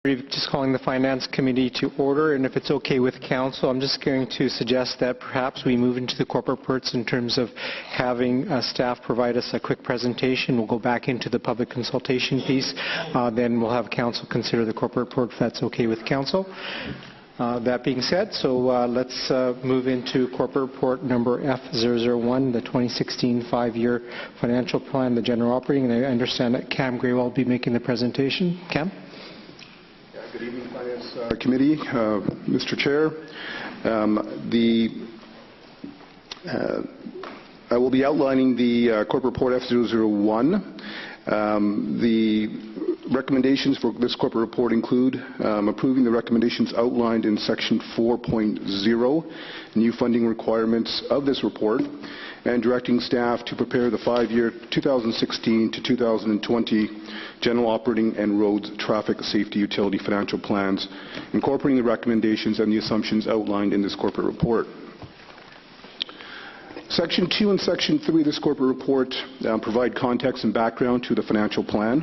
Just calling the Finance Committee to order, and if it's okay with Council, I'm just going to suggest that perhaps we move into the corporate reports in terms of having staff provide us a quick presentation. We'll go back into the public consultation piece, then we'll have Council consider the corporate report if that's okay with Council. That being said, so let's move into corporate report number F001, the 2016 5-year financial plan, the general operating, and I understand that Cam Gray will be making the presentation. Cam? Good evening, Finance Committee, Mr. Chair. I will be outlining the corporate report F001. The recommendations for this corporate report include approving the recommendations outlined in Section 4.0, new funding requirements of this report, and directing staff to prepare the 5-year 2016 to 2020 general operating and roads traffic safety utility financial plans, incorporating the recommendations and the assumptions outlined in this corporate report. Section 2 and Section 3 of this corporate report provide context and background to the financial plan.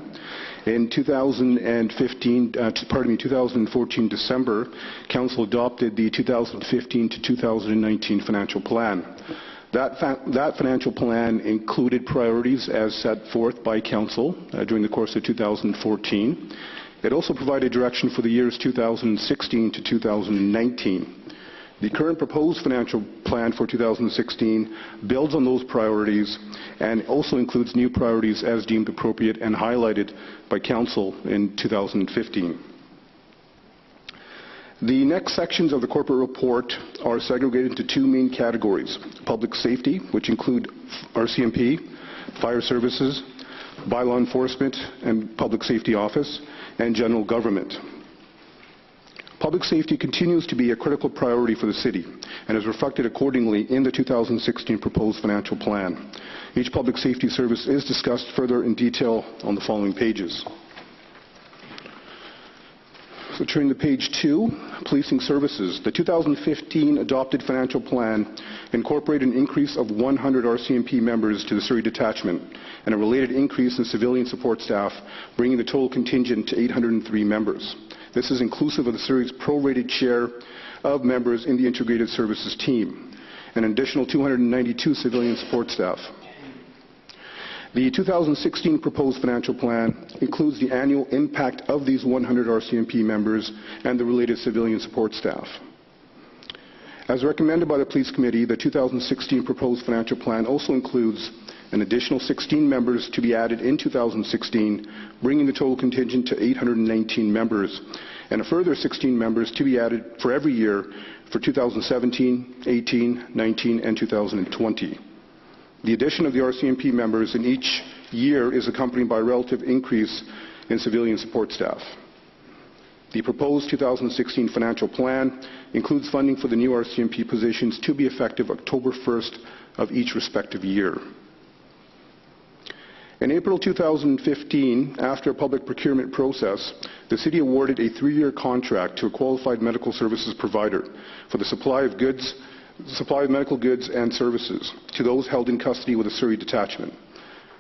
In 2014 December, Council adopted the 2015 to 2019 financial plan. That financial plan included priorities as set forth by Council during the course of 2014. It also provided direction for the years 2016 to 2019. The current proposed financial plan for 2016 builds on those priorities and also includes new priorities as deemed appropriate and highlighted by Council in 2015. The next sections of the corporate report are segregated into two main categories: public safety, which include RCMP, fire services, bylaw enforcement and public safety office, and general government. Public safety continues to be a critical priority for the City and is reflected accordingly in the 2016 proposed financial plan. Each public safety service is discussed further in detail on the following pages. So turning to page 2, policing services. The 2015 adopted financial plan incorporated an increase of 100 RCMP members to the Surrey detachment and a related increase in civilian support staff, bringing the total contingent to 803 members. This is inclusive of the Surrey's prorated share of members in the integrated services team, and an additional 292 civilian support staff. The 2016 proposed financial plan includes the annual impact of these 100 RCMP members and the related civilian support staff. As recommended by the Police Committee, the 2016 proposed financial plan also includes an additional 16 members to be added in 2016, bringing the total contingent to 819 members, and a further 16 members to be added for every year for 2017, 18, 19, and 2020. The addition of the RCMP members in each year is accompanied by a relative increase in civilian support staff. The proposed 2016 financial plan includes funding for the new RCMP positions to be effective October 1st of each respective year. In April 2015, after a public procurement process, the City awarded a 3-year contract to a qualified medical services provider for the supply of medical goods and services to those held in custody with the Surrey detachment.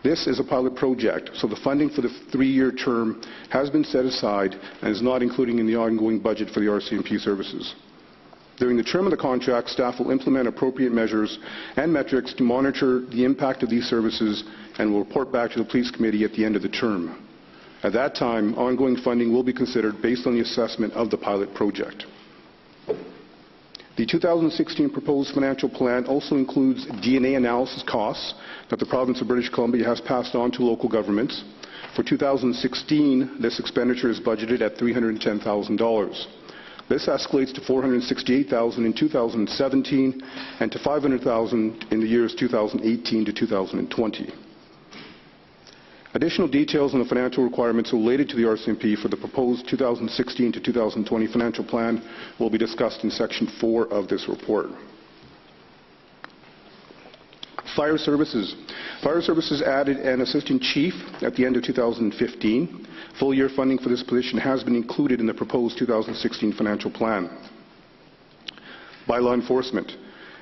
This is a pilot project, so the funding for the 3-year term has been set aside and is not included in the ongoing budget for the RCMP services. During the term of the contract, staff will implement appropriate measures and metrics to monitor the impact of these services and will report back to the Police Committee at the end of the term. At that time, ongoing funding will be considered based on the assessment of the pilot project. The 2016 proposed financial plan also includes DNA analysis costs that the province of British Columbia has passed on to local governments. For 2016, this expenditure is budgeted at $310,000. This escalates to $468,000 in 2017 and to $500,000 in the years 2018 to 2020. Additional details on the financial requirements related to the RCMP for the proposed 2016 to 2020 financial plan will be discussed in Section 4 of this report. Fire Services. Fire Services added an Assistant Chief at the end of 2015. Full-year funding for this position has been included in the proposed 2016 financial plan. Bylaw enforcement.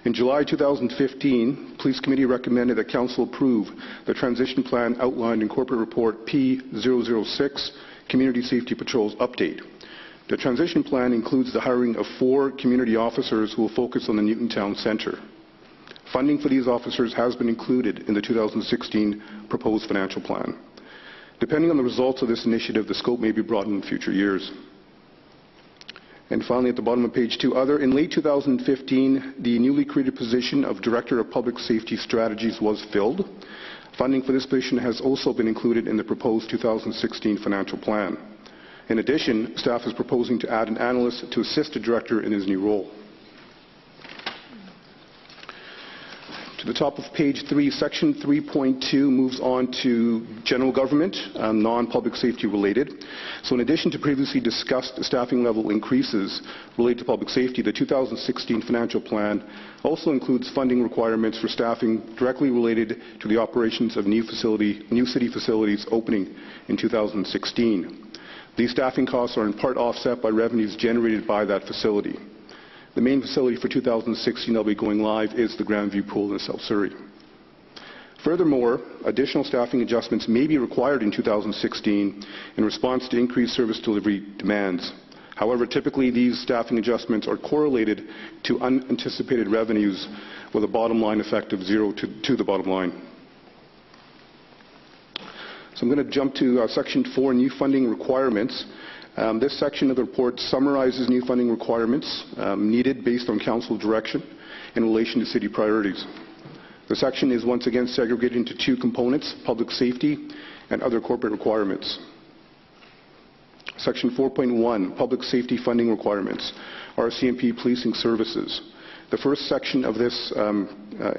In July 2015, Police Committee recommended that Council approve the transition plan outlined in Corporate Report P006, Community Safety Patrols Update. The transition plan includes the hiring of 4 community officers who will focus on the Newton Town Centre. Funding for these officers has been included in the 2016 proposed financial plan. Depending on the results of this initiative, the scope may be broadened in future years. And finally, at the bottom of page 2, other. In late 2015, the newly created position of Director of Public Safety Strategies was filled. Funding for this position has also been included in the proposed 2016 financial plan. In addition, staff is proposing to add an analyst to assist the director in his new role. To the top of page 3, section 3.2 moves on to general government, non-public safety related. So in addition to previously discussed staffing level increases related to public safety, the 2016 financial plan also includes funding requirements for staffing directly related to the operations of new city facilities opening in 2016. These staffing costs are in part offset by revenues generated by that facility. The main facility for 2016 that will be going live is the Grandview Pool in South Surrey. Furthermore, additional staffing adjustments may be required in 2016 in response to increased service delivery demands. However, typically these staffing adjustments are correlated to unanticipated revenues with a bottom line effect of 0 to the bottom line. So I'm going to jump to section 4, new funding requirements. This section of the report summarizes new funding requirements needed based on council direction in relation to city priorities. The section is once again segregated into 2 components, public safety and other corporate requirements. Section 4.1, public safety funding requirements, RCMP policing services. The first section of this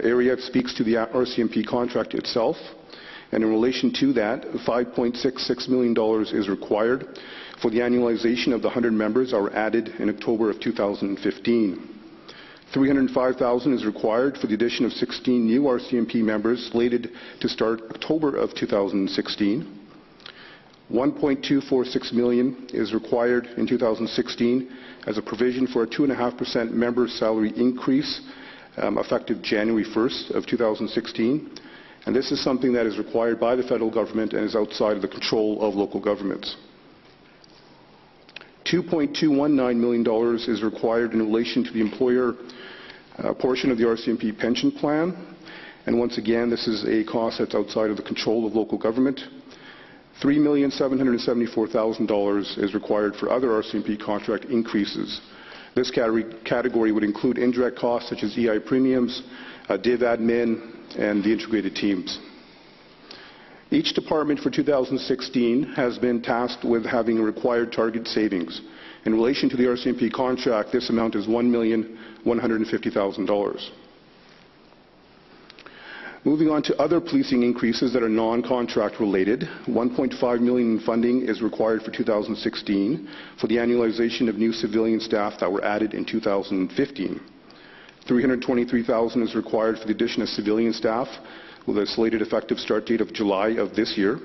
area speaks to the RCMP contract itself, and in relation to that, $5.66 million is required for the annualization of the 100 members that were added in October of 2015. $305,000 is required for the addition of 16 new RCMP members slated to start October of 2016. $1.246 million is required in 2016 as a provision for a 2.5% member salary increase effective January 1st of 2016. And this is something that is required by the federal government and is outside of the control of local governments. $2.219 million is required in relation to the employer portion of the RCMP pension plan. And once again, this is a cost that's outside of the control of local government. $3,774,000 is required for other RCMP contract increases. This category would include indirect costs such as EI premiums, div admin, and the integrated teams. Each department for 2016 has been tasked with having a required target savings. In relation to the RCMP contract, this amount is $1,150,000. Moving on to other policing increases that are non-contract related, $1.5 million in funding is required for 2016 for the annualization of new civilian staff that were added in 2015. $323,000 is required for the addition of civilian staff with a slated effective start date of July of this year.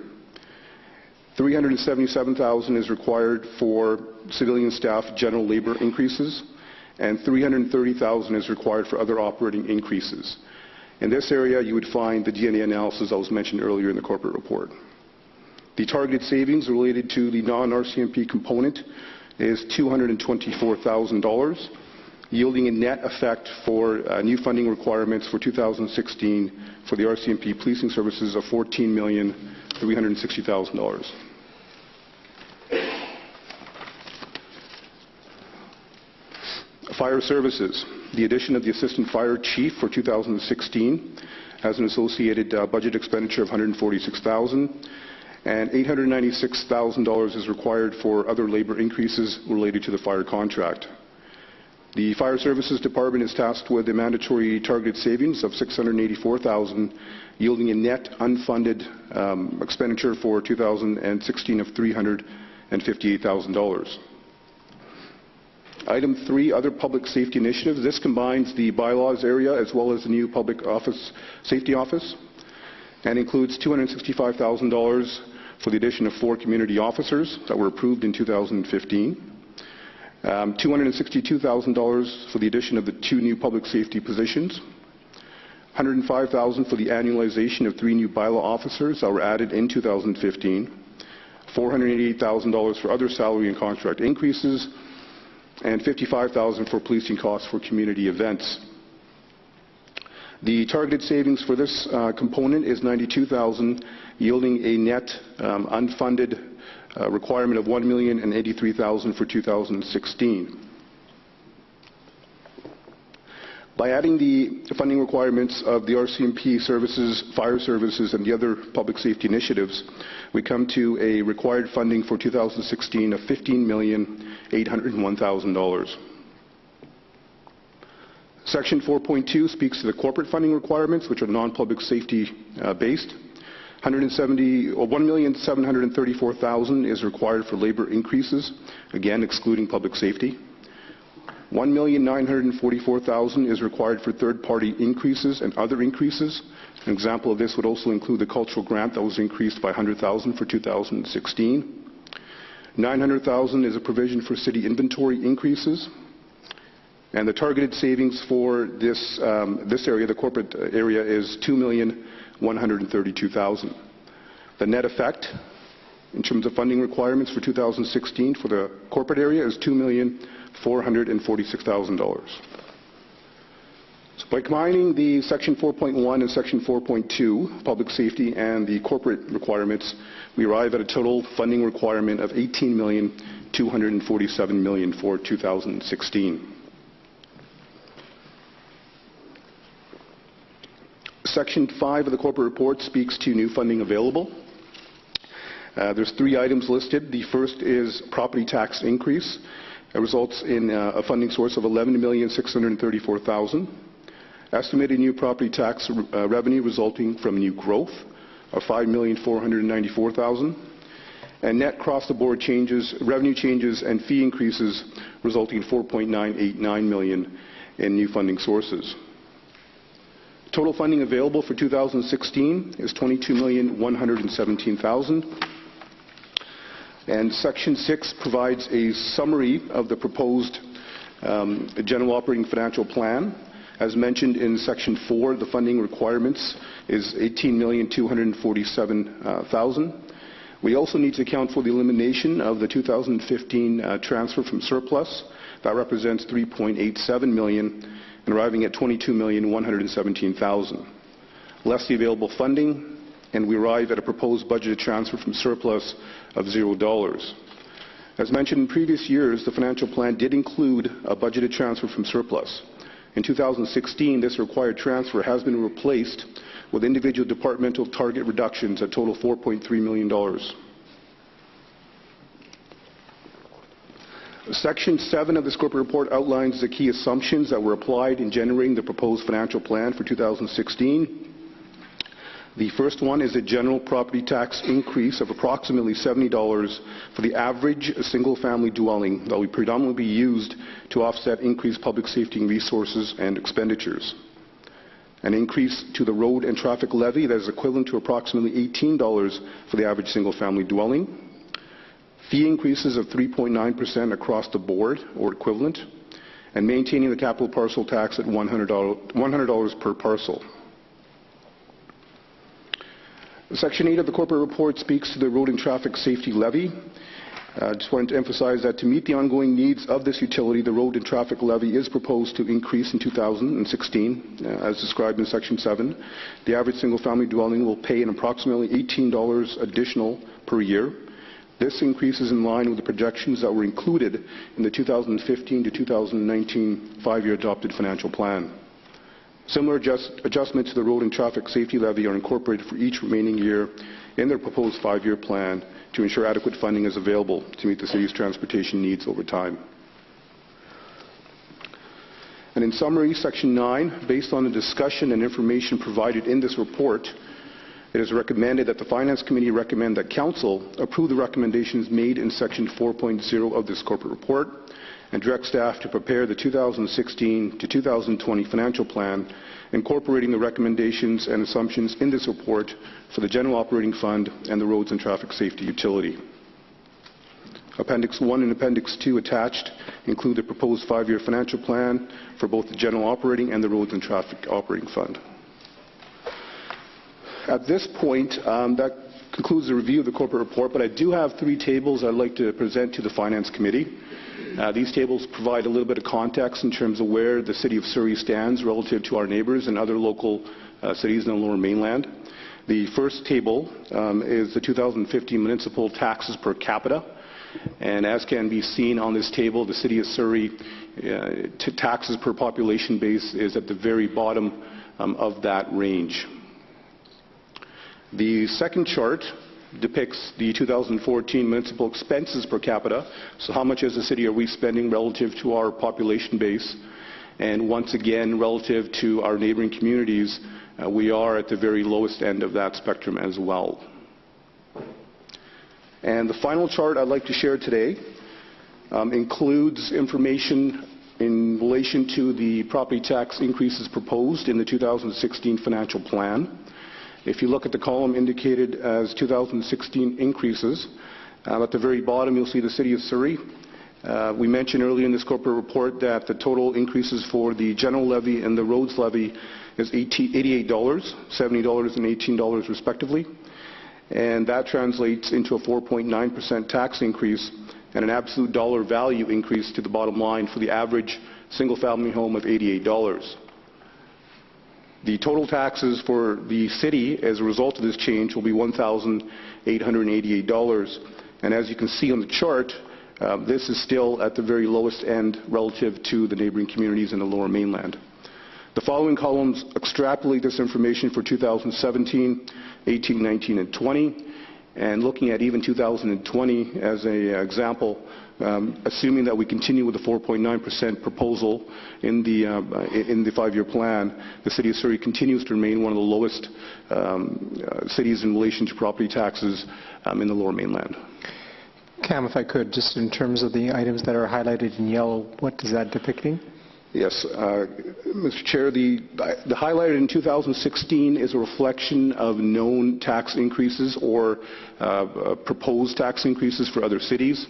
$377,000 is required for civilian staff general labor increases, and $330,000 is required for other operating increases. In this area, you would find the DNA analysis that was mentioned earlier in the corporate report. The targeted savings related to the non-RCMP component is $224,000, yielding a net effect for new funding requirements for 2016 for the RCMP policing services of $14,360,000. Fire services. The addition of the assistant fire chief for 2016 has an associated budget expenditure of $146,000, and $896,000 is required for other labor increases related to the fire contract. The Fire Services Department is tasked with a mandatory targeted savings of $684,000, yielding a net unfunded expenditure for 2016 of $358,000. Item 3, other public safety initiatives. This combines the bylaws area as well as the new public safety office, and includes $265,000 for the addition of 4 community officers that were approved in 2015. $262,000 for the addition of the 2 new public safety positions, $105,000 for the annualization of 3 new bylaw officers that were added in 2015, $488,000 for other salary and contract increases, and $55,000 for policing costs for community events. The targeted savings for this component is $92,000, yielding a net unfunded requirement of $1,083,000 for 2016. By adding the funding requirements of the RCMP services, fire services, and the other public safety initiatives, we come to a required funding for 2016 of $15,801,000. Section 4.2 speaks to the corporate funding requirements, which are non-public safety based. $1,734,000 is required for labor increases, again excluding public safety. $1,944,000 is required for third-party increases and other increases. An example of this would also include the cultural grant that was increased by $100,000 for 2016. $900,000 is a provision for city inventory increases. And the targeted savings for this area, the corporate area, is $2,132,000. The net effect in terms of funding requirements for 2016 for the corporate area is $2,446,000. So by combining the Section 4.1 and Section 4.2, public safety, and the corporate requirements, we arrive at a total funding requirement of $18,247,000 for 2016. Section 5 of the corporate report speaks to new funding available. There's 3 items listed. The first is property tax increase. It results in a funding source of $11,634,000. Estimated new property tax revenue resulting from new growth of $5,494,000. And net across-the-board changes, revenue changes, and fee increases resulting in $4.989 million in new funding sources. Total funding available for 2016 is $22,117,000. And Section 6 provides a summary of the proposed general operating financial plan. As mentioned in Section 4, the funding requirements is $18,247,000. We also need to account for the elimination of the 2015 transfer from surplus. That represents $3.87 million, and arriving at $22,117,000. Less the available funding, and we arrive at a proposed budgeted transfer from surplus of $0. As mentioned in previous years, the financial plan did include a budgeted transfer from surplus. In 2016, this required transfer has been replaced with individual departmental target reductions that total $4.3 million. Section 7 of this corporate report outlines the key assumptions that were applied in generating the proposed financial plan for 2016. The first one is a general property tax increase of approximately $70 for the average single-family dwelling that will predominantly be used to offset increased public safety resources and expenditures. An increase to the road and traffic levy that is equivalent to approximately $18 for the average single-family dwelling. Fee increases of 3.9% across the board or equivalent, and maintaining the capital parcel tax at $100 per parcel. Section 8 of the corporate report speaks to the road and traffic safety levy. I just wanted to emphasize that to meet the ongoing needs of this utility, the road and traffic levy is proposed to increase in 2016, as described in Section 7. The average single-family dwelling will pay an approximately $18 additional per year. This increase is in line with the projections that were included in the 2015 to 2019 5-year adopted financial plan. Similar adjustments to the road and traffic safety levy are incorporated for each remaining year in their proposed 5-year plan to ensure adequate funding is available to meet the city's transportation needs over time. And in summary, Section 9, based on the discussion and information provided in this report, it is recommended that the Finance Committee recommend that Council approve the recommendations made in Section 4.0 of this corporate report and direct staff to prepare the 2016 to 2020 financial plan, incorporating the recommendations and assumptions in this report for the General Operating Fund and the Roads and Traffic Safety Utility. Appendix 1 and Appendix 2 attached include the proposed 5-year financial plan for both the General Operating and the Roads and Traffic Operating Fund. At this point, that concludes the review of the corporate report, but I do have 3 tables I'd like to present to the Finance Committee. These tables provide a little bit of context in terms of where the City of Surrey stands relative to our neighbours and other local cities in the Lower Mainland. The first table is the 2015 municipal taxes per capita, and as can be seen on this table, the City of Surrey taxes per population base is at the very bottom of that range. The second chart depicts the 2014 municipal expenses per capita. So how much as a city are we spending relative to our population base? And once again, relative to our neighboring communities, we are at the very lowest end of that spectrum as well. And the final chart I'd like to share today includes information in relation to the property tax increases proposed in the 2016 financial plan. If you look at the column indicated as 2016 increases, at the very bottom you'll see the City of Surrey. We mentioned earlier in this corporate report that the total increases for the general levy and the roads levy is $88, $70 and $18 respectively. And that translates into a 4.9% tax increase and an absolute dollar value increase to the bottom line for the average single-family home of $88. The total taxes for the city as a result of this change will be $1,888. And as you can see on the chart, this is still at the very lowest end relative to the neighboring communities in the Lower Mainland. The following columns extrapolate this information for 2017, 18, 19, and 20. And looking at even 2020 as an example, assuming that we continue with the 4.9% proposal in the 5-year plan, the City of Surrey continues to remain one of the lowest cities in relation to property taxes in the Lower Mainland. Cam, if I could, just in terms of the items that are highlighted in yellow, what is that depicting? Yes, Mr. Chair, the highlighted in 2016 is a reflection of known tax increases or proposed tax increases for other cities.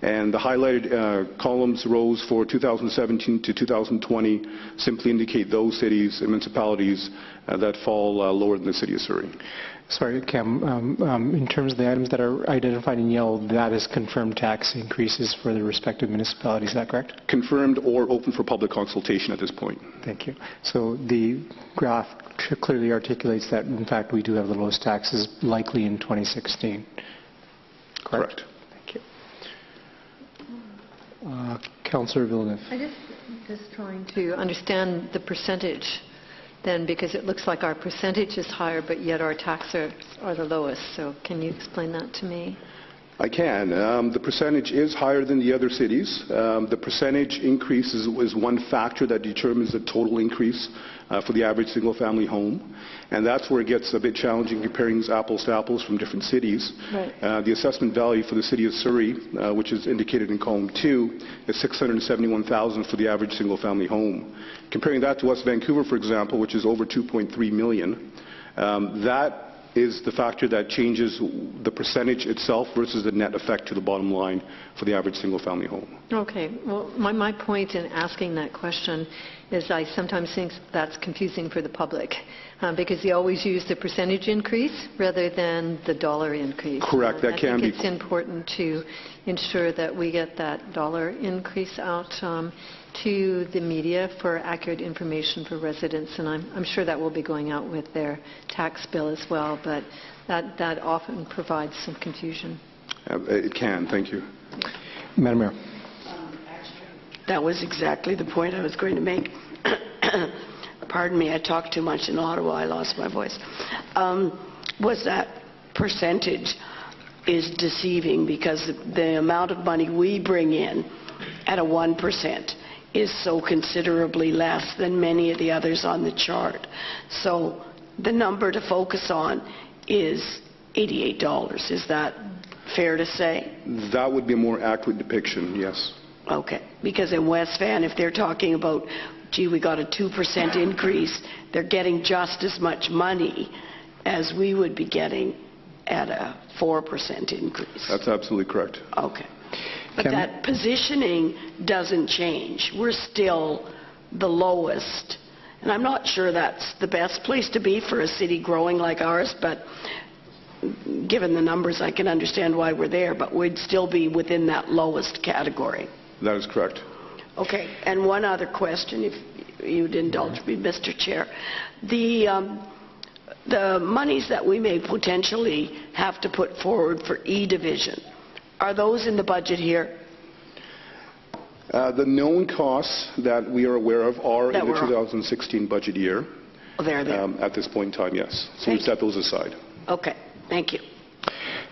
And the highlighted columns, rows for 2017 to 2020 simply indicate those cities and municipalities that fall lower than the City of Surrey. Sorry, Cam, in terms of the items that are identified in yellow, that is confirmed tax increases for the respective municipalities, is that correct? Confirmed or open for public consultation at this point. Thank you. So the graph clearly articulates that, in fact, we do have the lowest taxes likely in 2016. Correct? Thank you. Councillor Villeneuve. I'm just trying to understand the percentage then, because it looks like our percentage is higher, but yet our taxes are the lowest. So can you explain that to me? I can. The percentage is higher than the other cities. The percentage increase is one factor that determines the total increase for the average single-family home. And that's where it gets a bit challenging comparing apples to apples from different cities. Right. The assessment value for the City of Surrey, which is indicated in column 2, is $671,000 for the average single-family home. Comparing that to West Vancouver, for example, which is over $2.3 million, that is the factor that changes the percentage itself versus the net effect to the bottom line for the average single-family home. Okay. Well, my point in asking that question is I sometimes think that's confusing for the public because they always use the percentage increase rather than the dollar increase. Correct. That can be. I think it's important to ensure that we get that dollar increase out to the media for accurate information for residents, and I'm sure that will be going out with their tax bill as well, but that often provides some confusion. It can. Thank you. Madam Mayor. That was exactly the point I was going to make. Pardon me, I talked too much in Ottawa, I lost my voice. Was that percentage is deceiving because the amount of money we bring in at a 1% is so considerably less than many of the others on the chart. So the number to focus on is $88. Is that fair to say? That would be a more accurate depiction, yes. Okay, because in West Van, if they're talking about, gee, we got a 2% increase, they're getting just as much money as we would be getting at a 4% increase. That's absolutely correct. Okay. But that positioning doesn't change. We're still the lowest. And I'm not sure that's the best place to be for a city growing like ours, but given the numbers, I can understand why we're there, but we'd still be within that lowest category. That is correct. Okay, and one other question, if you'd indulge me, Mr. Chair. The monies that we may potentially have to put forward for E-Division, are those in the budget here? The known costs that we are aware of are in the 2016 budget year. Oh, they're there. At this point in time, yes. So we've set those aside. Okay, thank you.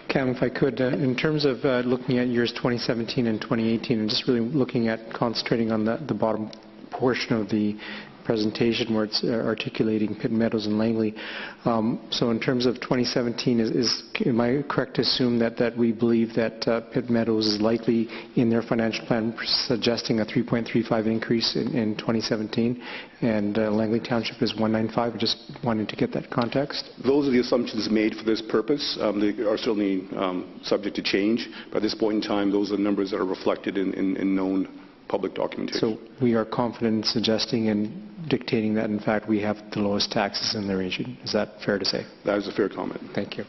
Cam, if I could, in terms of looking at years 2017 and 2018, and just really looking at concentrating on the bottom portion of the presentation where it's articulating Pitt Meadows and Langley. So in terms of 2017, am I correct to assume that we believe that Pitt Meadows is likely in their financial plan suggesting a 3.35 increase in 2017 and Langley Township is 195? Just wanted to get that context. Those are the assumptions made for this purpose. They are certainly subject to change. But at this point in time, those are the numbers that are reflected in known public documentation. So we are confident in suggesting and dictating that, in fact, we have the lowest taxes in the region. Is that fair to say? That is a fair comment. Thank you.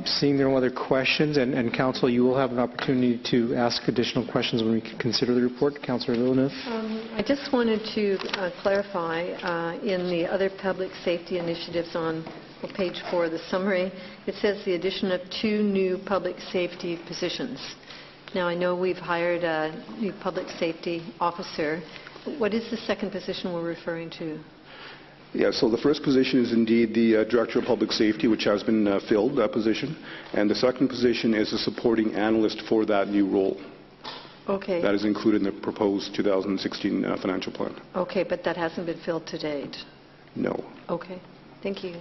Seeing there are no other questions, and Council, you will have an opportunity to ask additional questions when we consider the report. Councillor Villeneuve. I just wanted to clarify in the other public safety initiatives on page 4 of the summary, it says the addition of 2 new public safety positions. Now, I know we've hired a new public safety officer. What is the second position we're referring to? Yeah, so the first position is indeed the Director of Public Safety, which has been filled, that position. And the second position is a supporting analyst for that new role. Okay. That is included in the proposed 2016 financial plan. Okay, but that hasn't been filled to date? No. Okay. Thank you.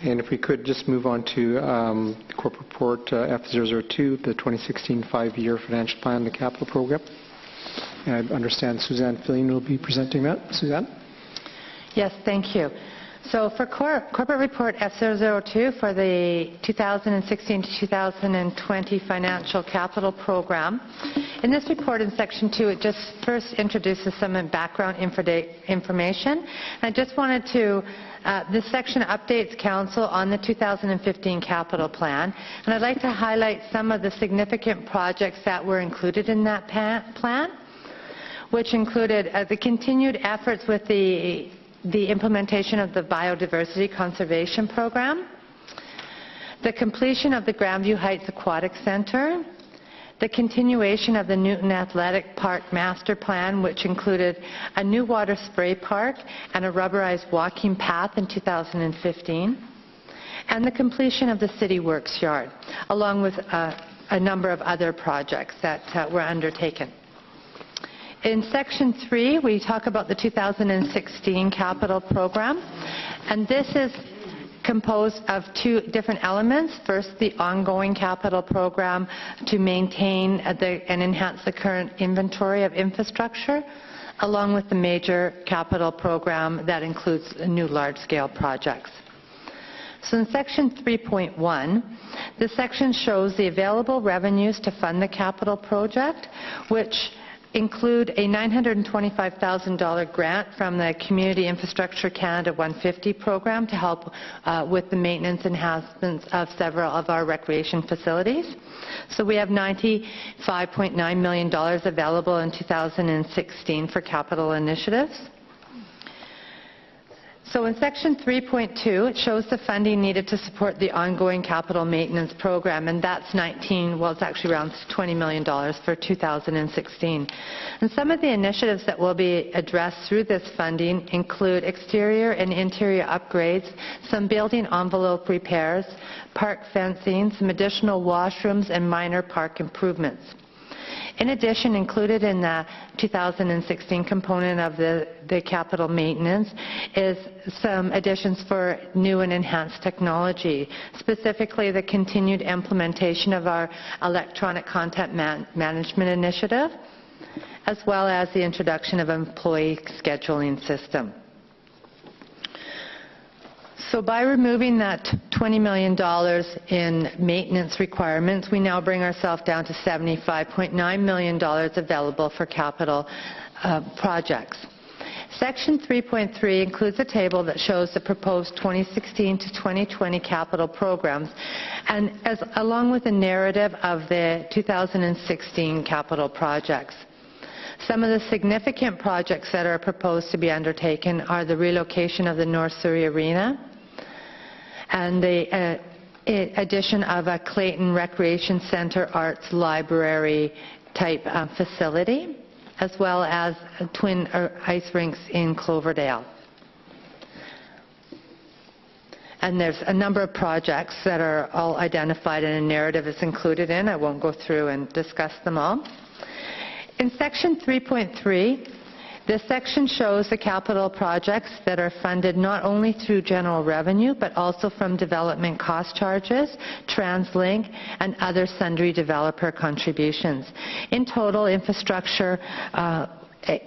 And if we could just move on to the corporate report F002, the 2016 5-year financial plan, the capital program. And I understand Suzanne Fillion will be presenting that. Suzanne? Yes, thank you. So for corporate report F002 for the 2016 to 2020 financial capital program, in this report in section 2, it just first introduces some background information. I just wanted to this section updates Council on the 2015 capital plan, and I'd like to highlight some of the significant projects that were included in that plan, which included the continued efforts with the implementation of the Biodiversity Conservation Program, the completion of the Grandview Heights Aquatic Centre, the continuation of the Newton Athletic Park Master Plan, which included a new water spray park and a rubberized walking path in 2015, and the completion of the City Works Yard, along with a number of other projects that were undertaken. In section 3, we talk about the 2016 capital program, and this is composed of 2 different elements. First, the ongoing capital program to maintain and enhance the current inventory of infrastructure, along with the major capital program that includes new large-scale projects. So in section 3.1, this section shows the available revenues to fund the capital project, which include a $925,000 grant from the Community Infrastructure Canada 150 program to help with the maintenance enhancements of several of our recreation facilities. So we have $95.9 million available in 2016 for capital initiatives. So in section 3.2, it shows the funding needed to support the ongoing capital maintenance program, and that's it's actually around $20 million for 2016. And some of the initiatives that will be addressed through this funding include exterior and interior upgrades, some building envelope repairs, park fencing, some additional washrooms, and minor park improvements. In addition, included in the 2016 component of the capital maintenance is some additions for new and enhanced technology, specifically the continued implementation of our electronic content management initiative, as well as the introduction of an employee scheduling system. So by removing that $20 million in maintenance requirements, we now bring ourselves down to $75.9 million available for capital projects. Section 3.3 includes a table that shows the proposed 2016 to 2020 capital programs, and along with a narrative of the 2016 capital projects. Some of the significant projects that are proposed to be undertaken are the relocation of the North Surrey Arena and the addition of a Clayton Recreation Centre Arts Library type facility, as well as twin ice rinks in Cloverdale. And there's a number of projects that are all identified and a narrative is included in. I won't go through and discuss them all. In Section 3.3, this section shows the capital projects that are funded not only through general revenue, but also from development cost charges, TransLink, and other sundry developer contributions. In total, infrastructure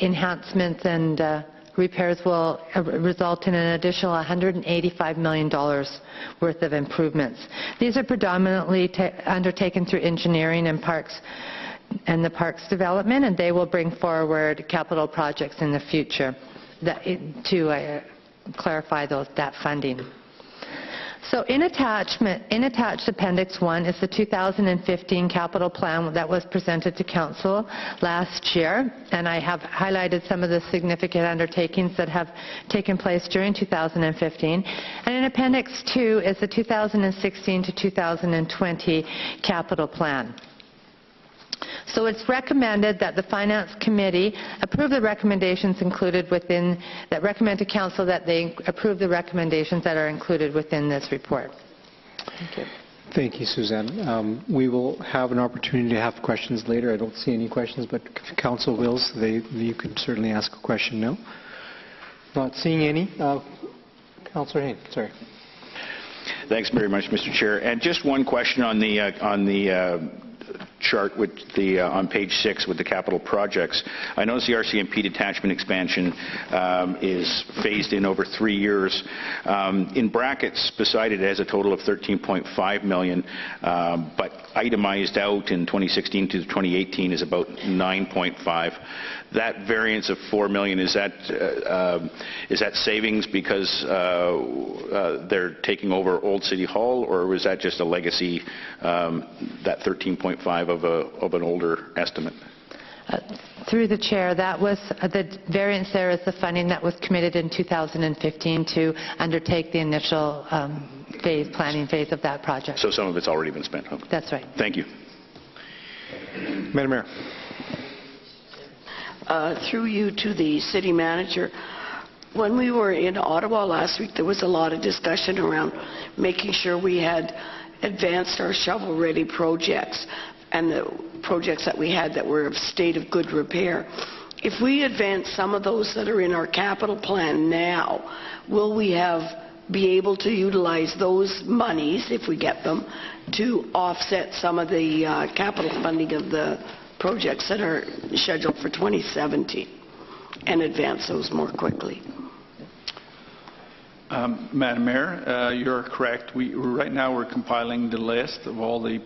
enhancements and repairs will result in an additional $185 million worth of improvements. These are predominantly undertaken through engineering and parks and the parks development, and they will bring forward capital projects in the future to clarify that funding. So in attached Appendix 1 is the 2015 capital plan that was presented to Council last year, and I have highlighted some of the significant undertakings that have taken place during 2015. And in Appendix 2 is the 2016 to 2020 capital plan. So it's recommended that the Finance Committee approve the recommendations included within, that recommend to Council that they approve the recommendations that are included within this report. Thank you. Thank you, Suzanne. We will have an opportunity to have questions later. I don't see any questions, but if Council wills, you can certainly ask a question now. Not seeing any. Councillor Hayne, sorry. Thanks very much, Mr. Chair. And just one question on the chart with on page 6 with the capital projects. I notice the RCMP detachment expansion is phased in over 3 years. In brackets beside it, it has a total of $13.5 million, but itemized out in 2016 to 2018 is about $9.5. That variance of $4 million, is that savings because they're taking over Old City Hall, or was that just a legacy, that 13.5 of an older estimate? Through the chair, that was the variance. There is the funding that was committed in 2015 to undertake the initial planning phase of that project. So some of it's already been spent. Okay. That's right. Thank you. Madam Mayor. Through you to the city manager, when we were in Ottawa last week, there was a lot of discussion around making sure we had advanced our shovel-ready projects and the projects that we had that were of state of good repair. If we advance some of those that are in our capital plan now, will we be able to utilize those monies, if we get them, to offset some of the capital funding of the projects that are scheduled for 2017 and advance those more quickly? Madam Mayor, you're correct. Right now we're compiling the list of all the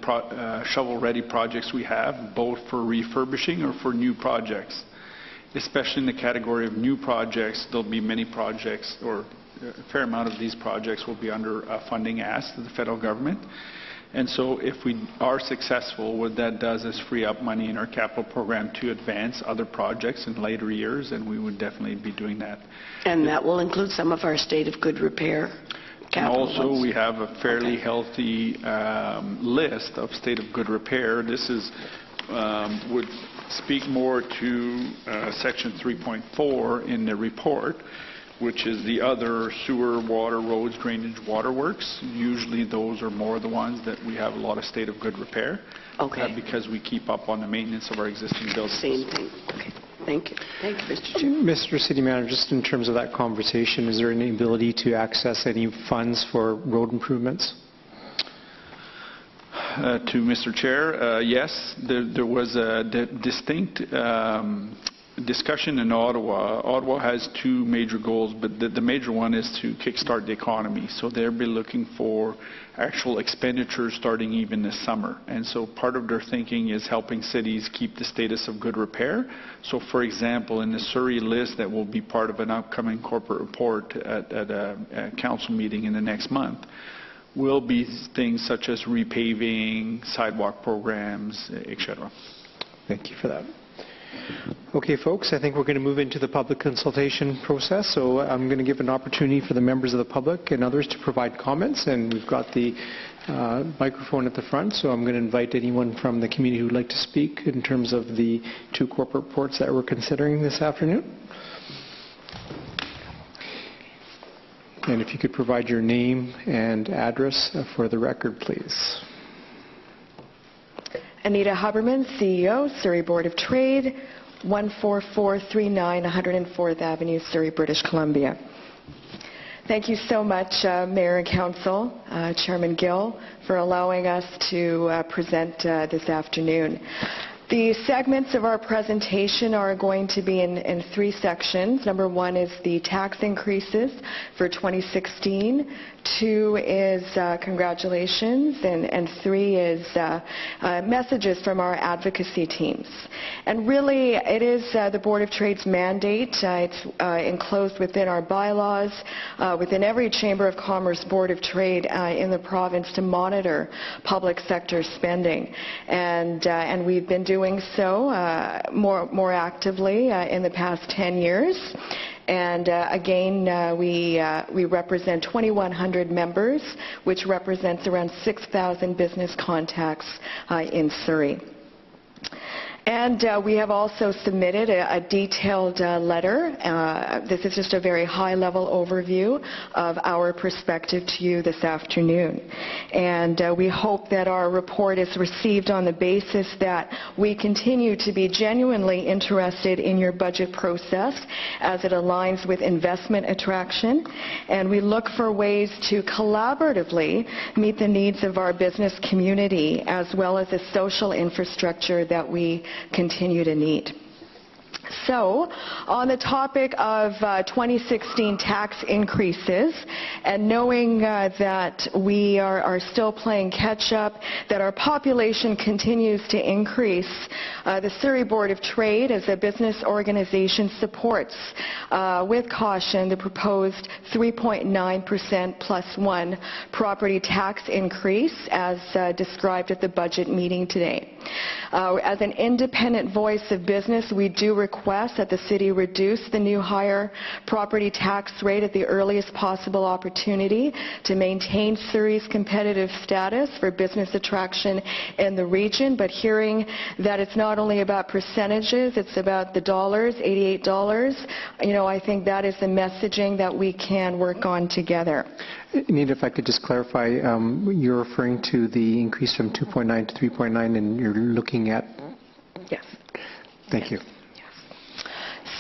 shovel-ready projects we have, both for refurbishing or for new projects. Especially in the category of new projects, there'll be many projects, or a fair amount of these projects will be under a funding ask to the federal government. And so if we are successful, what that does is free up money in our capital program to advance other projects in later years, and we would definitely be doing that. And that will include some of our state of good repair capital And also ones. we have a fairly healthy list of state of good repair. This is would speak more to Section 3.4 in the report, which is the other sewer, water, roads, drainage, waterworks. Usually those are more the ones that we have a lot of state of good repair. Okay. Because we keep up on the maintenance of our existing buildings. Same thing. Okay. Thank you. Thank you, Mr. Chair. Mr. City Manager, just in terms of that conversation, is there any ability to access any funds for road improvements? To Mr. Chair, yes, there was a distinct discussion in Ottawa. Ottawa has two major goals, but the major one is to kickstart the economy. So they'll be looking for actual expenditures starting even this summer. And so part of their thinking is helping cities keep the status of good repair. So for example, in the Surrey list that will be part of an upcoming corporate report at a council meeting in the next month, will be things such as repaving, sidewalk programs, etc. Thank you for that. Okay, folks, I think we're going to move into the public consultation process. So I'm going to give an opportunity for the members of the public and others to provide comments. And we've got the microphone at the front. So I'm going to invite anyone from the community who would like to speak in terms of the two corporate reports that we're considering this afternoon. And if you could provide your name and address for the record, please. Anita Huberman, CEO, Surrey Board of Trade, 14439 104th Avenue, Surrey, British Columbia. Thank you so much, Mayor and Council, Chairman Gill, for allowing us to present this afternoon. The segments of our presentation are going to be in three sections. Number one is the tax increases for 2016. Two is congratulations, and three is messages from our advocacy teams. And really, it is the Board of Trade's mandate. It's enclosed within our bylaws, within every Chamber of Commerce Board of Trade in the province to monitor public sector spending. And we've been doing so more actively in the past 10 years. And again, we represent 2,100 members, which represents around 6,000 business contacts in Surrey. And we have also submitted a detailed letter. This is just a very high-level overview of our perspective to you this afternoon. And we hope that our report is received on the basis that we continue to be genuinely interested in your budget process as it aligns with investment attraction. And we look for ways to collaboratively meet the needs of our business community as well as the social infrastructure that we continue to need. So, on the topic of 2016 tax increases, and knowing that we are still playing catch-up, that our population continues to increase, the Surrey Board of Trade, as a business organization, supports with caution the proposed 3.9% plus 1 property tax increase as described at the budget meeting today. As an independent voice of business, we do request that the city reduce the new higher property tax rate at the earliest possible opportunity to maintain Surrey's competitive status for business attraction in the region. But hearing that it's not only about percentages, it's about the dollars, $88, I think that is the messaging that we can work on together. Anita, if I could just clarify, you're referring to the increase from 2.9 to 3.9, and you're looking at? Yes. Thank you.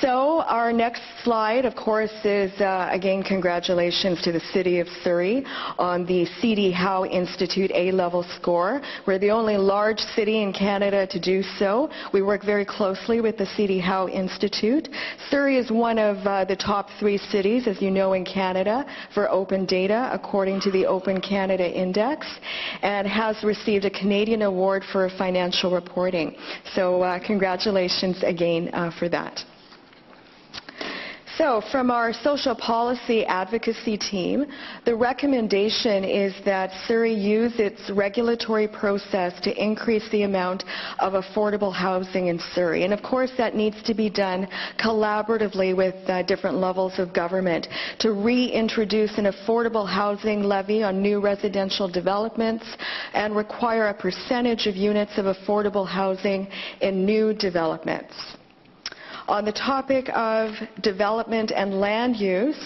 So our next slide, of course, is, again, congratulations to the City of Surrey on the C.D. Howe Institute A-level score. We're the only large city in Canada to do so. We work very closely with the C.D. Howe Institute. Surrey is one of the top 3 cities, as you know, in Canada for open data, according to the Open Canada Index, and has received a Canadian Award for financial reporting. So congratulations again for that. So, from our social policy advocacy team, the recommendation is that Surrey use its regulatory process to increase the amount of affordable housing in Surrey. And of course, that needs to be done collaboratively with different levels of government to reintroduce an affordable housing levy on new residential developments and require a percentage of units of affordable housing in new developments. On the topic of development and land use,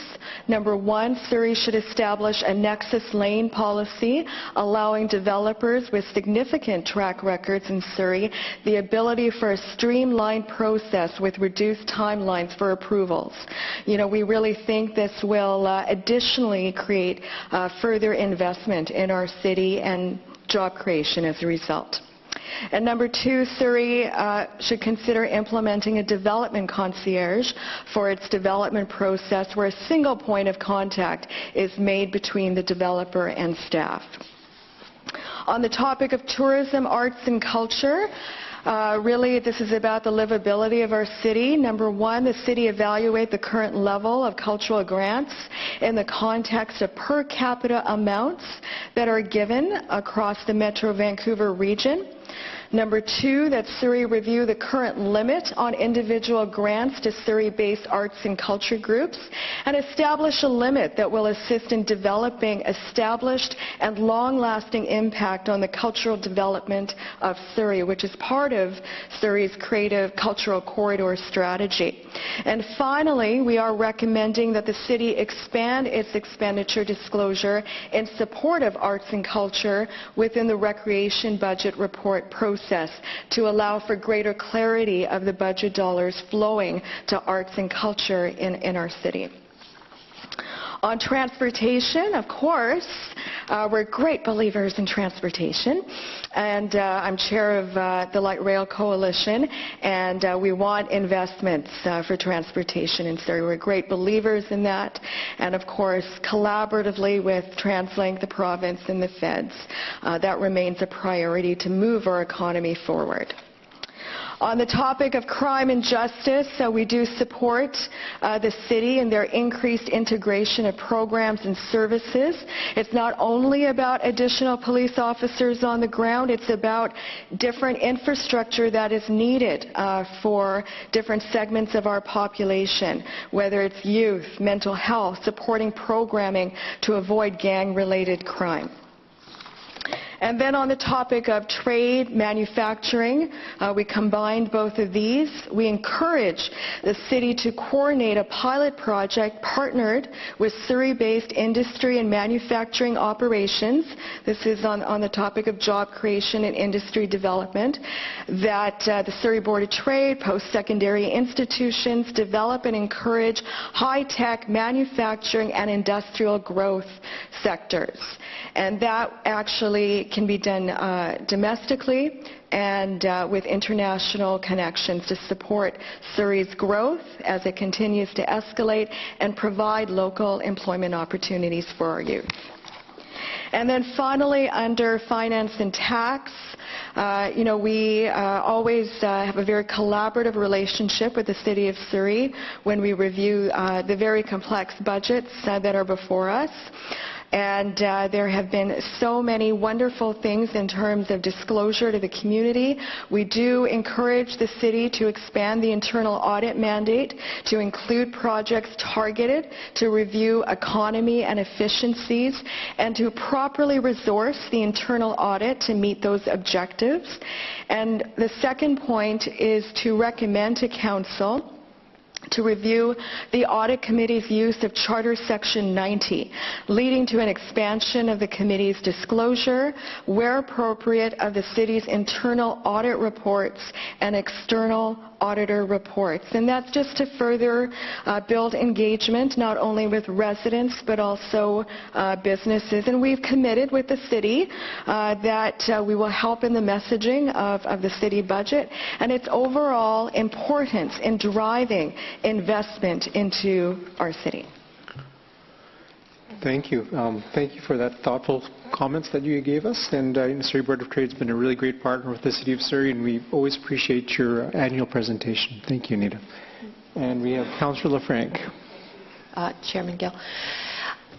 number 1, Surrey should establish a nexus lane policy allowing developers with significant track records in Surrey the ability for a streamlined process with reduced timelines for approvals. We really think this will additionally create further investment in our city and job creation as a result. And number 2, Surrey should consider implementing a development concierge for its development process where a single point of contact is made between the developer and staff. On the topic of tourism, arts and culture, really, this is about the livability of our city. Number 1, the city evaluate the current level of cultural grants in the context of per capita amounts that are given across the Metro Vancouver region. Number 2, that Surrey review the current limit on individual grants to Surrey-based arts and culture groups and establish a limit that will assist in developing established and long-lasting impact on the cultural development of Surrey, which is part of Surrey's Creative Cultural Corridor strategy. And finally, we are recommending that the city expand its expenditure disclosure in support of arts and culture within the recreation budget report process to allow for greater clarity of the budget dollars flowing to arts and culture in our city. On transportation, of course, we're great believers in transportation, and I'm chair of the Light Rail Coalition, and we want investments for transportation in Surrey. We're great believers in that, and of course, collaboratively with TransLink, the province, and the feds, that remains a priority to move our economy forward. On the topic of crime and justice, we do support the city in their increased integration of programs and services. It's not only about additional police officers on the ground, it's about different infrastructure that is needed for different segments of our population, whether it's youth, mental health, supporting programming to avoid gang-related crime. And then on the topic of trade, manufacturing, we combined both of these. We encourage the city to coordinate a pilot project partnered with Surrey-based industry and manufacturing operations. This is on the topic of job creation and industry development, that the Surrey Board of Trade, post-secondary institutions develop and encourage high-tech manufacturing and industrial growth sectors. And that actually can be done domestically and with international connections to support Surrey's growth as it continues to escalate and provide local employment opportunities for our youth. And then finally, under finance and tax, we always have a very collaborative relationship with the City of Surrey when we review the very complex budgets that are before us. And there have been so many wonderful things in terms of disclosure to the community. We do encourage the city to expand the internal audit mandate to include projects targeted to review economy and efficiencies and to properly resource the internal audit to meet those objectives. And the second point is to recommend to Council to review the Audit Committee's use of Charter Section 90, leading to an expansion of the Committee's disclosure, where appropriate, of the City's internal audit reports and external auditor reports. And that's just to further build engagement, not only with residents, but also businesses. And we've committed with the City that we will help in the messaging of the City budget and its overall importance in driving investment into our city. Thank you. Thank you for that thoughtful comments that you gave us. And the Surrey Board of Trade has been a really great partner with the City of Surrey, and we always appreciate your annual presentation. Thank you, Anita. And we have Councillor LaFranc. Chairman Gill.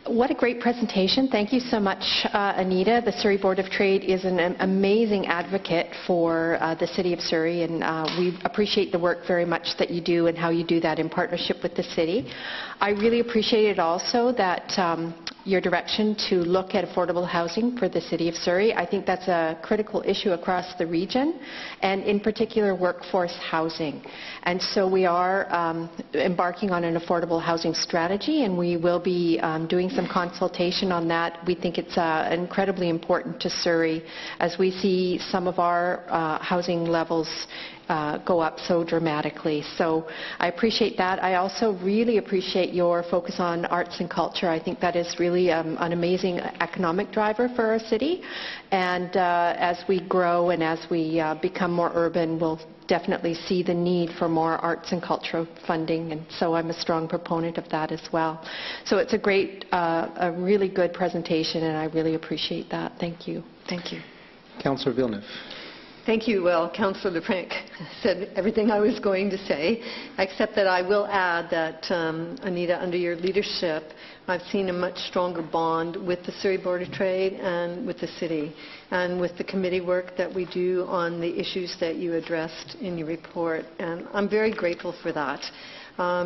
What a great presentation. Thank you so much, Anita. The Surrey Board of Trade is an amazing advocate for the City of Surrey, and we appreciate the work very much that you do and how you do that in partnership with the City. I really appreciated also that your direction to look at affordable housing for the City of Surrey. I think that's a critical issue across the region, and in particular workforce housing. And so we are embarking on an affordable housing strategy, and we will be doing some consultation on that. We think it's incredibly important to Surrey as we see some of our housing levels go up so dramatically. So I appreciate that. I also really appreciate your focus on arts and culture. I think that is really an amazing economic driver for our city. And as we grow and as we become more urban, we'll definitely see the need for more arts and cultural funding, and so I'm a strong proponent of that as well. So it's a really good presentation, and I really appreciate that. Thank you. Thank you. Councillor Villeneuve. Thank you. Well, Councillor LeFranc said everything I was going to say, except that I will add that, Anita, under your leadership, I've seen a much stronger bond with the Surrey Board of Trade and with the city, and with the committee work that we do on the issues that you addressed in your report. And I'm very grateful for that,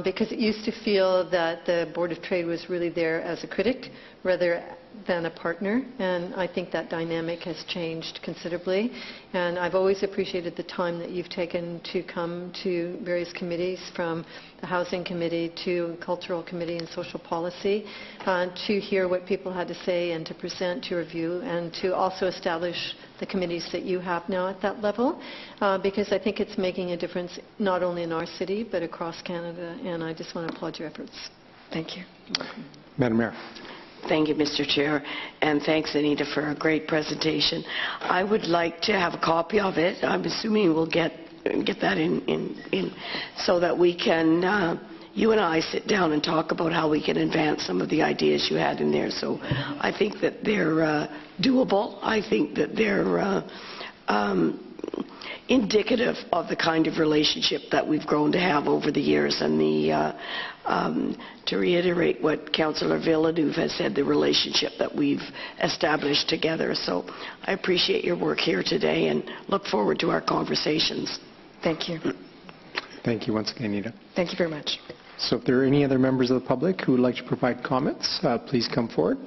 because it used to feel that the Board of Trade was really there as a critic rather than a partner, and I think that dynamic has changed considerably. And I've always appreciated the time that you've taken to come to various committees, from the Housing Committee to Cultural Committee and Social Policy, to hear what people had to say and to present your view, and to also establish the committees that you have now at that level, because I think it's making a difference not only in our city but across Canada, and I just want to applaud your efforts. Thank you. Madam Mayor. Thank you, Mr. Chair, and thanks, Anita, for a great presentation. I would like to have a copy of it. I'm assuming we'll get that in so that we can, you and I, sit down and talk about how we can advance some of the ideas you had in there. So I think that they're doable. I think that they're indicative of the kind of relationship that we've grown to have over the years, and to reiterate what Councillor Villeneuve has said, the relationship that we've established together. So I appreciate your work here today and look forward to our conversations. Thank you. Thank you once again, Anita. Thank you very much. So if there are any other members of the public who would like to provide comments, please come forward.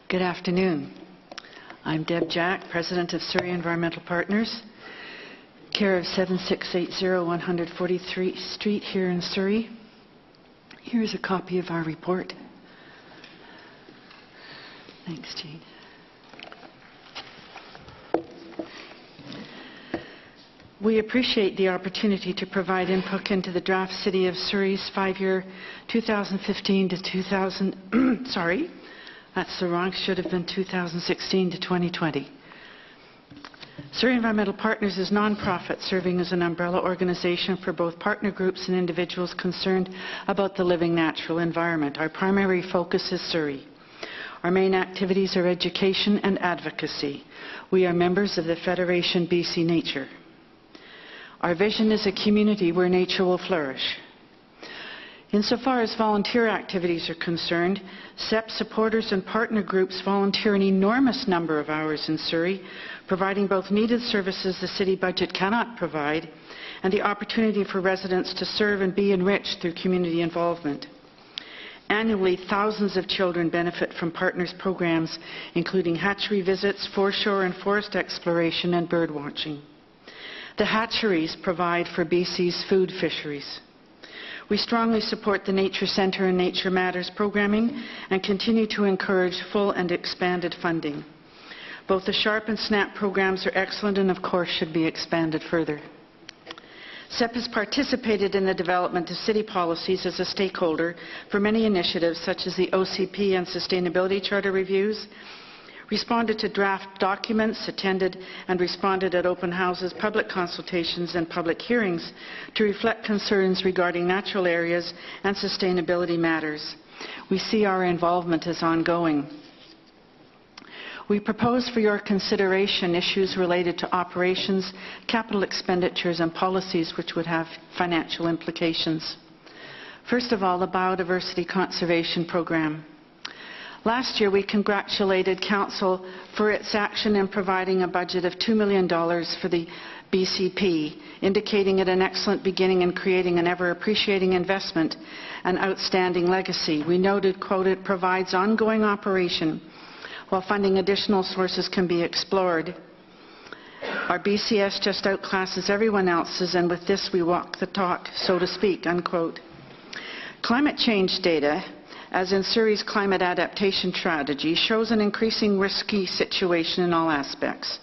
Good afternoon. I'm Deb Jack, President of Surrey Environmental Partners, care of 7680 143th Street here in Surrey. Here's a copy of our report. Thanks, Jane. We appreciate the opportunity to provide input into the draft City of Surrey's 5-year 2015 to 2000, sorry, that's the wrong, should have been 2016 to 2020. Surrey Environmental Partners is non-profit, serving as an umbrella organization for both partner groups and individuals concerned about the living natural environment. Our primary focus is Surrey. Our main activities are education and advocacy. We are members of the Federation BC Nature. Our vision is a community where nature will flourish. Insofar as volunteer activities are concerned, SEP supporters and partner groups volunteer an enormous number of hours in Surrey, providing both needed services the city budget cannot provide and the opportunity for residents to serve and be enriched through community involvement. Annually, thousands of children benefit from partners' programs, including hatchery visits, foreshore and forest exploration, and bird watching. The hatcheries provide for BC's food fisheries. We strongly support the Nature Centre and Nature Matters programming and continue to encourage full and expanded funding. Both the SHARP and SNAP programs are excellent and, of course, should be expanded further. SEP has participated in the development of city policies as a stakeholder for many initiatives such as the OCP and Sustainability Charter reviews, responded to draft documents, attended and responded at open houses, public consultations and public hearings to reflect concerns regarding natural areas and sustainability matters. We see our involvement as ongoing. We propose for your consideration issues related to operations, capital expenditures and policies which would have financial implications. First of all, the Biodiversity Conservation Program. Last year, we congratulated Council for its action in providing a budget of $2 million for the BCP, indicating it an excellent beginning in creating an ever-appreciating investment and outstanding legacy. We noted, quote, it provides ongoing operation while funding additional sources can be explored. Our BCS just outclasses everyone else's, and with this we walk the talk, so to speak, unquote. Climate change data, as in Surrey's climate adaptation strategy, shows an increasing risky situation in all aspects.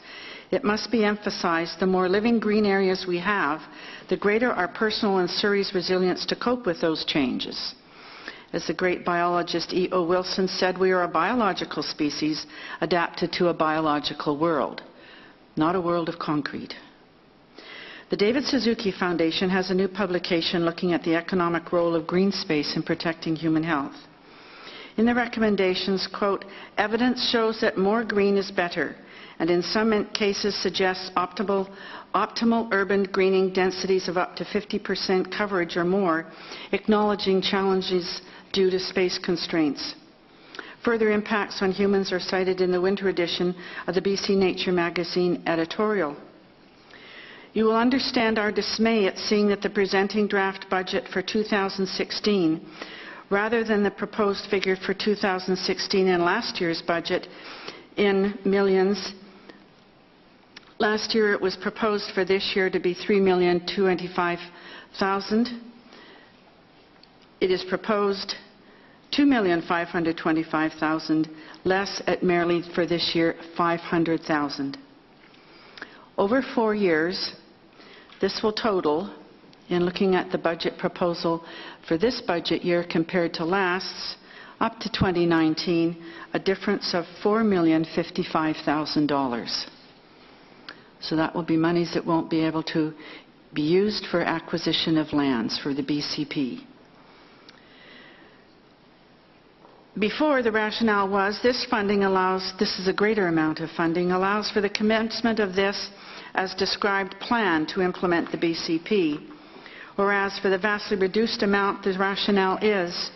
It must be emphasized, the more living green areas we have, the greater our personal and Surrey's resilience to cope with those changes. As the great biologist E.O. Wilson said, we are a biological species adapted to a biological world, not a world of concrete. The David Suzuki Foundation has a new publication looking at the economic role of green space in protecting human health. In the recommendations, quote, evidence shows that more green is better, and in some cases suggests optimal urban greening densities of up to 50% coverage or more, acknowledging challenges due to space constraints. Further impacts on humans are cited in the winter edition of the BC Nature magazine editorial. You will understand our dismay at seeing that the presenting draft budget for 2016, rather than the proposed figure for 2016 in last year's budget in millions. Last year it was proposed for this year to be $3,225,000. It is proposed $2,525,000, less at merely for this year $500,000. Over 4 years, this will total, in looking at the budget proposal for this budget year compared to last's, up to 2019, a difference of $4,055,000. So that will be monies that won't be able to be used for acquisition of lands for the BCP. Before, the rationale was this funding allows, this is a greater amount of funding, allows for the commencement of this as described plan to implement the BCP. Whereas for the vastly reduced amount, the rationale is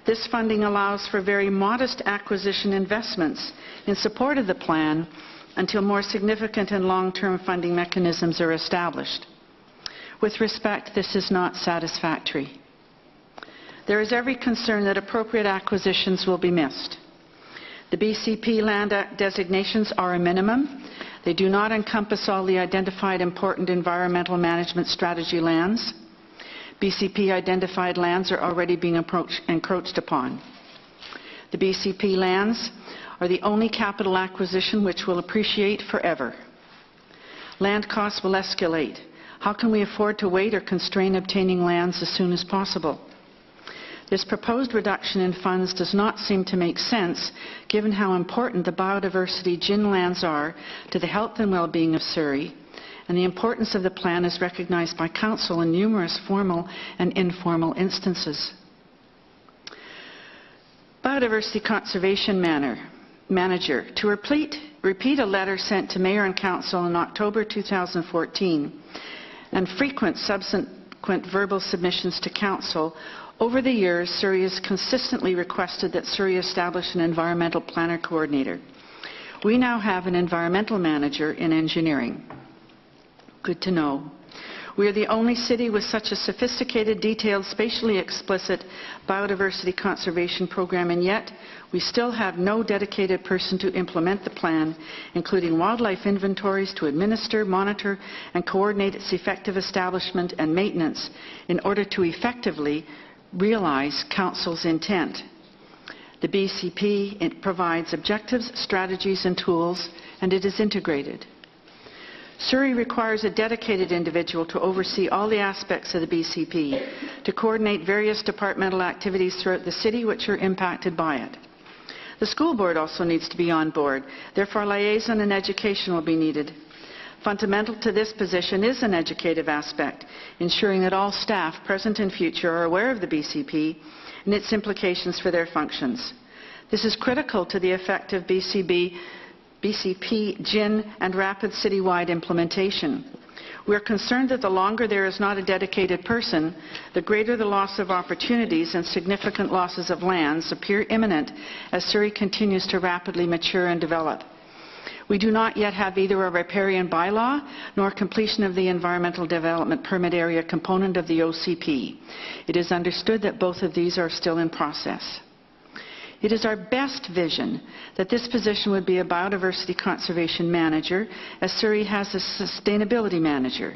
this funding allows for very modest acquisition investments in support of the plan until more significant and long-term funding mechanisms are established. With respect, this is not satisfactory. There is every concern that appropriate acquisitions will be missed. The BCP land designations are a minimum. They do not encompass all the identified important environmental management strategy lands. BCP identified lands are already being encroached upon. The BCP lands are the only capital acquisition which will appreciate forever. Land costs will escalate. How can we afford to wait or constrain obtaining lands as soon as possible? This proposed reduction in funds does not seem to make sense given how important the biodiversity gin lands are to the health and well-being of Surrey, and the importance of the plan is recognized by Council in numerous formal and informal instances. Biodiversity Conservation Manager, to repeat a letter sent to Mayor and Council in October 2014 and frequent subsequent verbal submissions to Council. Over the years, Surrey has consistently requested that Surrey establish an environmental planner coordinator. We now have an environmental manager in engineering. Good to know. We are the only city with such a sophisticated, detailed, spatially explicit biodiversity conservation program, and yet we still have no dedicated person to implement the plan, including wildlife inventories to administer, monitor, and coordinate its effective establishment and maintenance in order to effectively realize Council's intent. The BCP provides objectives, strategies, and tools, and it is integrated. Surrey requires a dedicated individual to oversee all the aspects of the BCP, to coordinate various departmental activities throughout the city which are impacted by it. The school board also needs to be on board. Therefore, liaison and education will be needed. Fundamental to this position is an educative aspect, ensuring that all staff, present and future, are aware of the BCP and its implications for their functions. This is critical to the effective BCP, GIN, and rapid citywide implementation. We are concerned that the longer there is not a dedicated person, the greater the loss of opportunities and significant losses of lands appear imminent as Surrey continues to rapidly mature and develop. We do not yet have either a riparian bylaw nor completion of the Environmental Development Permit Area component of the OCP. It is understood that both of these are still in process. It is our best vision that this position would be a biodiversity conservation manager, as Surrey has a sustainability manager.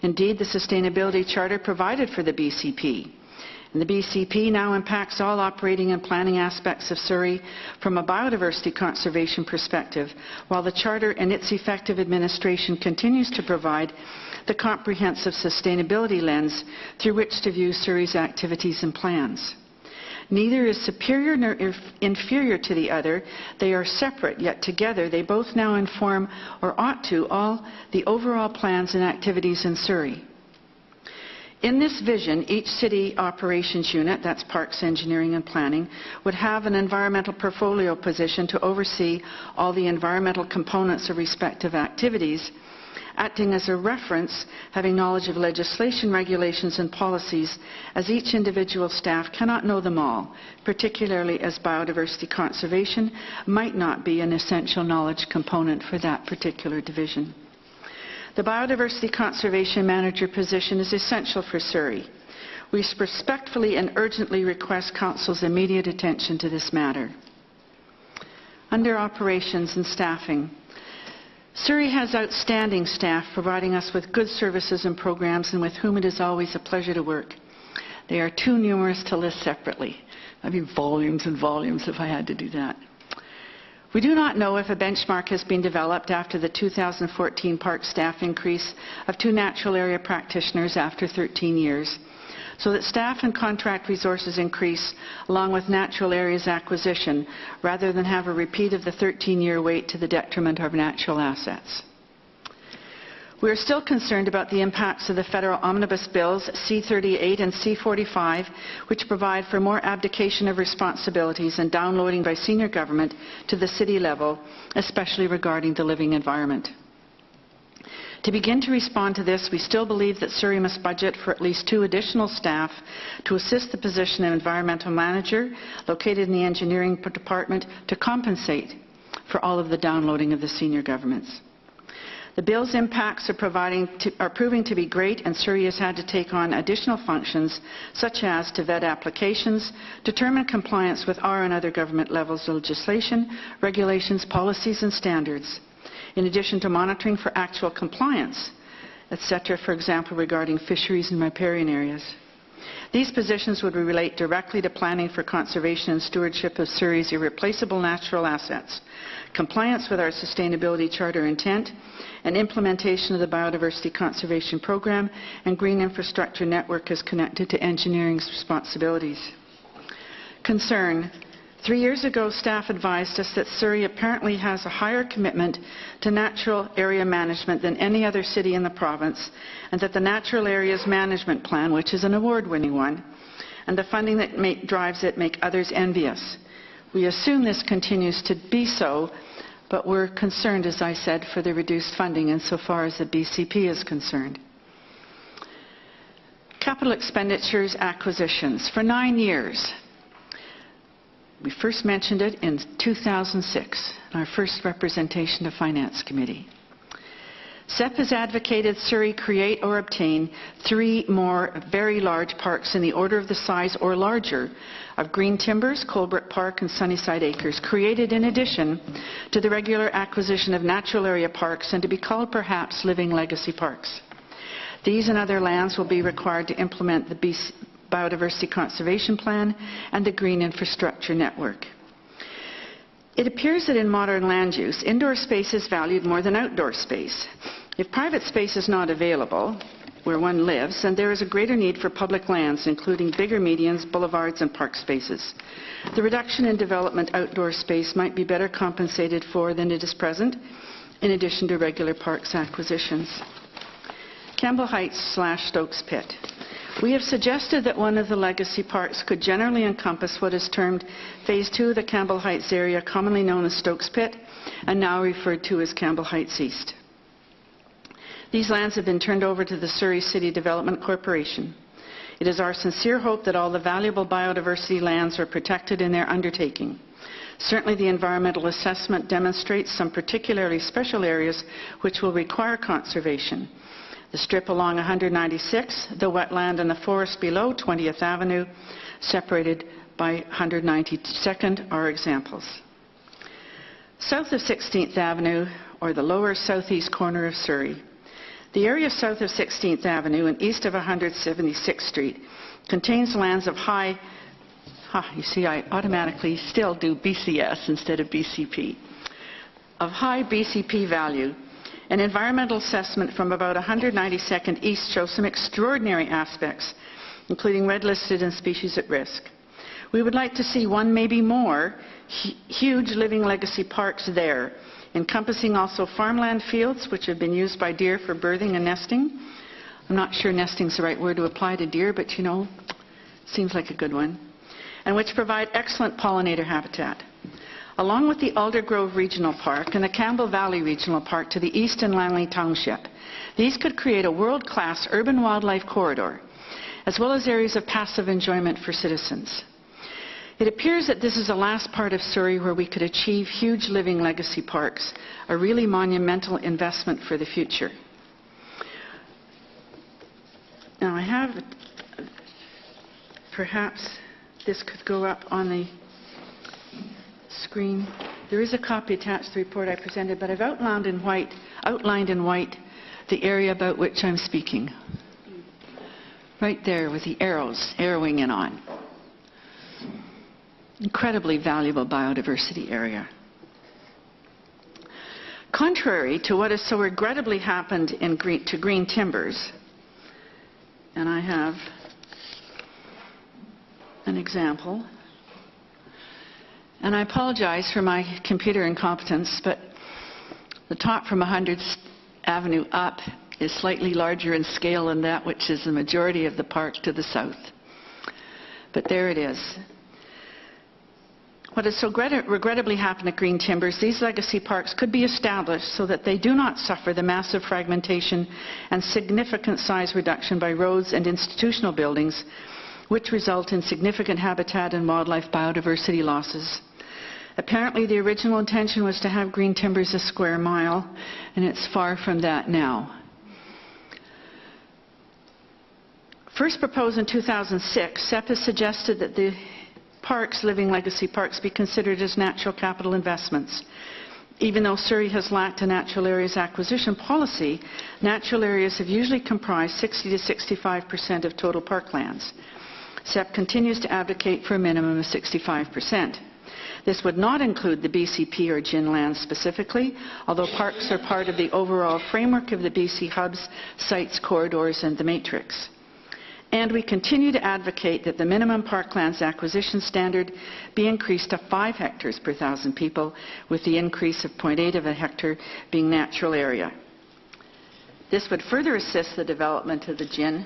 Indeed, the Sustainability Charter provided for the BCP. And the BCP now impacts all operating and planning aspects of Surrey from a biodiversity conservation perspective, while the Charter and its effective administration continues to provide the comprehensive sustainability lens through which to view Surrey's activities and plans. Neither is superior nor inferior to the other. They are separate, yet together they both now inform, or ought to, all the overall plans and activities in Surrey. In this vision, each city operations unit, that's Parks, Engineering and Planning, would have an environmental portfolio position to oversee all the environmental components of respective activities, acting as a reference, having knowledge of legislation, regulations and policies, as each individual staff cannot know them all, particularly as biodiversity conservation might not be an essential knowledge component for that particular division. The Biodiversity Conservation Manager position is essential for Surrey. We respectfully and urgently request Council's immediate attention to this matter. Under operations and staffing, Surrey has outstanding staff providing us with good services and programs, and with whom it is always a pleasure to work. They are too numerous to list separately. I'd be volumes and volumes if I had to do that. We do not know if a benchmark has been developed after the 2014 park staff increase of 2 natural area practitioners after 13 years, so that staff and contract resources increase along with natural areas acquisition, rather than have a repeat of the 13-year wait to the detriment of natural assets. We are still concerned about the impacts of the federal omnibus bills C-38 and C-45, which provide for more abdication of responsibilities and downloading by senior government to the city level, especially regarding the living environment. To begin to respond to this, we still believe that Surrey must budget for at least 2 additional staff to assist the position of environmental manager located in the engineering department to compensate for all of the downloading of the senior governments. The bill's impacts are proving to be great, and Surrey has had to take on additional functions such as to vet applications, determine compliance with our and other government levels of legislation, regulations, policies and standards, in addition to monitoring for actual compliance, etc., for example, regarding fisheries and riparian areas. These positions would relate directly to planning for conservation and stewardship of Surrey's irreplaceable natural assets, compliance with our Sustainability Charter intent, and implementation of the Biodiversity Conservation Program and Green Infrastructure Network as connected to engineering's responsibilities. Concern. 3 years ago, staff advised us that Surrey apparently has a higher commitment to natural area management than any other city in the province, and that the Natural Areas Management Plan, which is an award-winning one, and the funding that drives it make others envious. We assume this continues to be so, but we're concerned, as I said, for the reduced funding insofar as the BCP is concerned. Capital expenditures acquisitions. For 9 years, we first mentioned it in 2006, in our first representation to Finance Committee. SEP has advocated Surrey create or obtain 3 more very large parks in the order of the size or larger of Green Timbers, Colbert Park and Sunnyside Acres, created in addition to the regular acquisition of natural area parks and to be called perhaps living legacy parks. These and other lands will be required to implement the Biodiversity Conservation Plan and the Green Infrastructure Network. It appears that in modern land use, indoor space is valued more than outdoor space. If private space is not available where one lives, then there is a greater need for public lands, including bigger medians, boulevards and park spaces. The reduction in development outdoor space might be better compensated for than it is present, in addition to regular parks acquisitions. Campbell Heights/Stokes Pit. We have suggested that one of the legacy parks could generally encompass what is termed Phase 2 of the Campbell Heights area, commonly known as Stokes Pit, and now referred to as Campbell Heights East. These lands have been turned over to the Surrey City Development Corporation. It is our sincere hope that all the valuable biodiversity lands are protected in their undertaking. Certainly the environmental assessment demonstrates some particularly special areas which will require conservation. The strip along 196, the wetland and the forest below 20th Avenue, separated by 192nd are examples. South of 16th Avenue, or the lower southeast corner of Surrey. The area south of 16th Avenue and east of 176th Street contains lands of high, you see I automatically still do BCS instead of BCP, of high BCP value. An environmental assessment from about 192nd East shows some extraordinary aspects, including red listed and species at risk. We would like to see one, maybe more, huge living legacy parks there, encompassing also farmland fields which have been used by deer for birthing and nesting. I'm not sure nesting is the right word to apply to deer, but you know, seems like a good one. And which provide excellent pollinator habitat. Along with the Aldergrove Regional Park and the Campbell Valley Regional Park to the east in Langley Township, these could create a world-class urban wildlife corridor, as well as areas of passive enjoyment for citizens. It appears that this is the last part of Surrey where we could achieve huge living legacy parks, a really monumental investment for the future. Now I have, perhaps this could go up on the screen. There is a copy attached to the report I presented, but I've outlined in white the area about which I'm speaking. Right there with the arrows, arrowing in on. Incredibly valuable biodiversity area. Contrary to what has so regrettably happened to green timbers, and I have an example, and I apologize for my computer incompetence, but the top from 100th Avenue up is slightly larger in scale than that which is the majority of the park to the south. But there it is. What has so regrettably happened at Green Timbers, these legacy parks could be established so that they do not suffer the massive fragmentation and significant size reduction by roads and institutional buildings, which result in significant habitat and wildlife biodiversity losses. Apparently the original intention was to have Green Timbers a square mile, and it's far from that now. First proposed in 2006, SEP has suggested that the parks, living legacy parks, be considered as natural capital investments. Even though Surrey has lacked a natural areas acquisition policy, natural areas have usually comprised 60 to 65% of total parklands. SEP continues to advocate for a minimum of 65%. This would not include the BCP or GIN lands specifically, although parks are part of the overall framework of the BC hubs, sites, corridors, and the matrix. And we continue to advocate that the minimum parklands acquisition standard be increased to 5 hectares per 1,000 people, with the increase of 0.8 of a hectare being natural area. This would further assist the development of the GIN.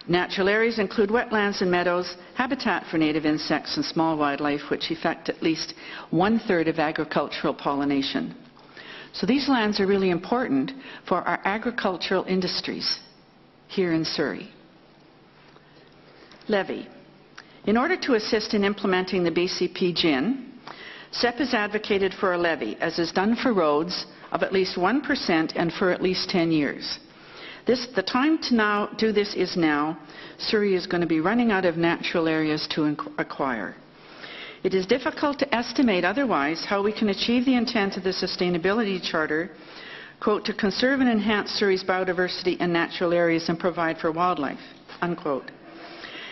Natural areas include wetlands and meadows, habitat for native insects and small wildlife, which affect at least 1/3 of agricultural pollination. So these lands are really important for our agricultural industries here in Surrey. Levy. In order to assist in implementing the BCP GIN, SEP has advocated for a levy, as is done for roads, of at least 1% and for at least 10 years. The time to now do this is now. Surrey is going to be running out of natural areas to acquire. It is difficult to estimate otherwise how we can achieve the intent of the Sustainability Charter, quote, to conserve and enhance Surrey's biodiversity and natural areas and provide for wildlife, unquote.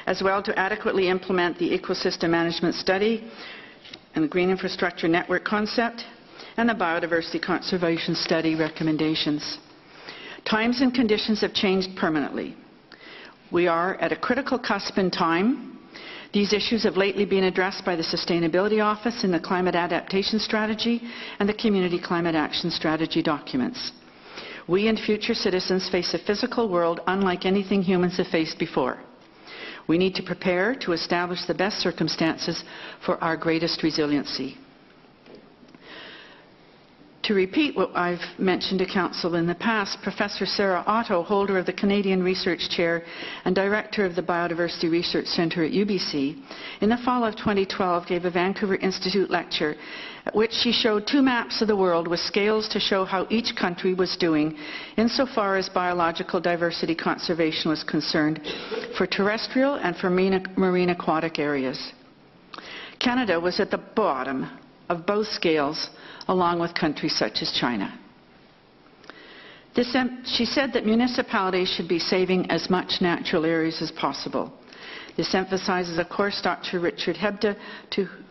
As well, to adequately implement the ecosystem management study and the green infrastructure network concept and the biodiversity conservation study recommendations. Times and conditions have changed permanently. We are at a critical cusp in time. These issues have lately been addressed by the Sustainability Office in the Climate Adaptation Strategy and the Community Climate Action Strategy documents. We and future citizens face a physical world unlike anything humans have faced before. We need to prepare to establish the best circumstances for our greatest resiliency. To repeat what I've mentioned to Council in the past, Professor Sarah Otto, holder of the Canadian Research Chair and Director of the Biodiversity Research Centre at UBC, in the fall of 2012 gave a Vancouver Institute lecture at which she showed 2 maps of the world with scales to show how each country was doing insofar as biological diversity conservation was concerned for terrestrial and for marine aquatic areas. Canada was at the bottom of both scales, along with countries such as China. She said that municipalities should be saving as much natural areas as possible. This emphasizes, of course, Dr. Richard Hebda,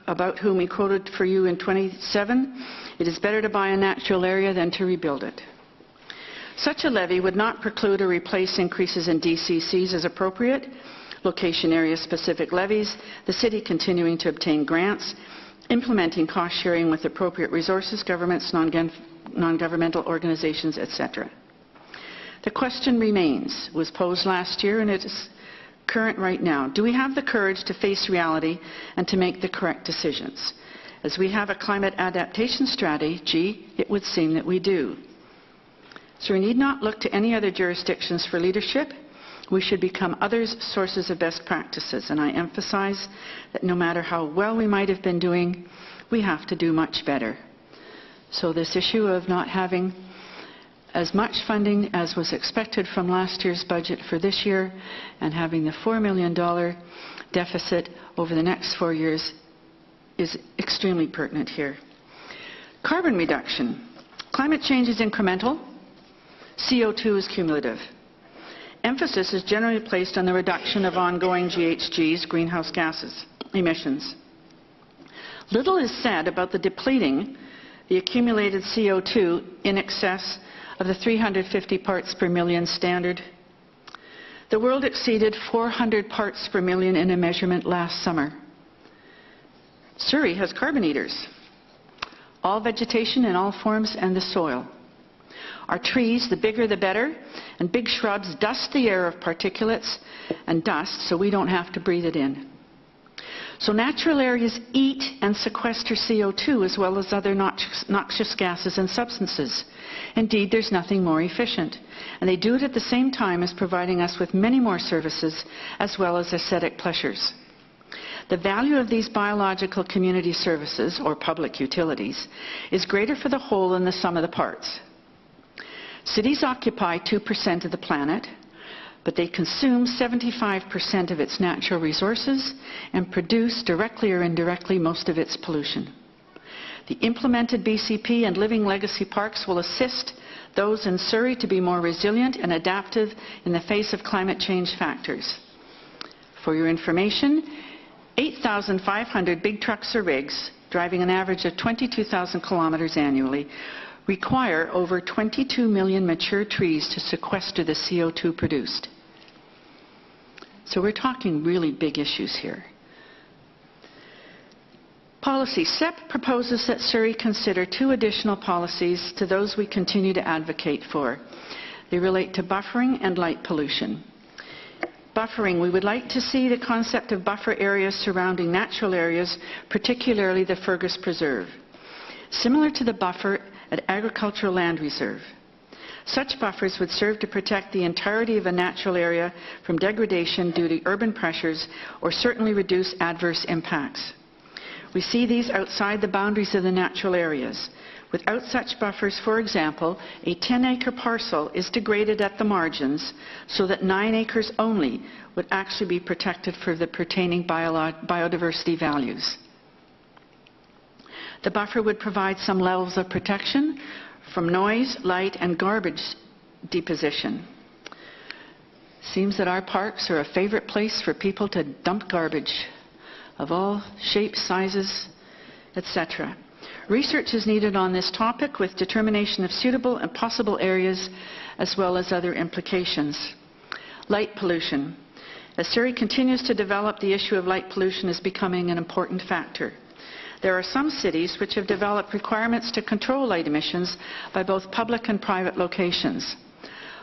about whom we quoted for you in 27, "It is better to buy a natural area than to rebuild it." Such a levy would not preclude or replace increases in DCCs as appropriate, location area specific levies, the city continuing to obtain grants, implementing cost sharing with appropriate resources, governments, non-governmental organizations, etc. The question remains, was posed last year and it is current right now. Do we have the courage to face reality and to make the correct decisions? As we have a climate adaptation strategy, it would seem that we do. So we need not look to any other jurisdictions for leadership. We should become others' sources of best practices, and I emphasize that no matter how well we might have been doing, we have to do much better. So this issue of not having as much funding as was expected from last year's budget for this year and having the $4 million deficit over the next 4 years is extremely pertinent here. Carbon reduction. Climate change is incremental. CO2 is cumulative. Emphasis is generally placed on the reduction of ongoing GHGs, greenhouse gases, emissions. Little is said about the depleting the accumulated CO2 in excess of the 350 parts per million standard. The world exceeded 400 parts per million in a measurement last summer. Surrey has carbon eaters, all vegetation in all forms and the soil. Our trees, the bigger the better, and big shrubs dust the air of particulates and dust so we don't have to breathe it in. So natural areas eat and sequester CO2 as well as other noxious gases and substances. Indeed, there's nothing more efficient. And they do it at the same time as providing us with many more services as well as aesthetic pleasures. The value of these biological community services, or public utilities, is greater for the whole than the sum of the parts. Cities occupy 2% of the planet, but they consume 75% of its natural resources and produce, directly or indirectly, most of its pollution. The implemented BCP and living legacy parks will assist those in Surrey to be more resilient and adaptive in the face of climate change factors. For your information, 8,500 big trucks or rigs, driving an average of 22,000 kilometers annually, require over 22 million mature trees to sequester the CO2 produced. So we're talking really big issues here. Policy. SEP proposes that Surrey consider 2 additional policies to those we continue to advocate for. They relate to buffering and light pollution. Buffering. We would like to see the concept of buffer areas surrounding natural areas, particularly the Fergus Preserve, similar to the buffer at Agricultural Land Reserve. Such buffers would serve to protect the entirety of a natural area from degradation due to urban pressures or certainly reduce adverse impacts. We see these outside the boundaries of the natural areas. Without such buffers, for example, a 10-acre parcel is degraded at the margins so that 9 acres only would actually be protected for the pertaining biodiversity values. The buffer would provide some levels of protection from noise, light, and garbage deposition. Seems that our parks are a favorite place for people to dump garbage of all shapes, sizes, etc. Research is needed on this topic with determination of suitable and possible areas as well as other implications. Light pollution. As Surrey continues to develop, the issue of light pollution is becoming an important factor. There are some cities which have developed requirements to control light emissions by both public and private locations.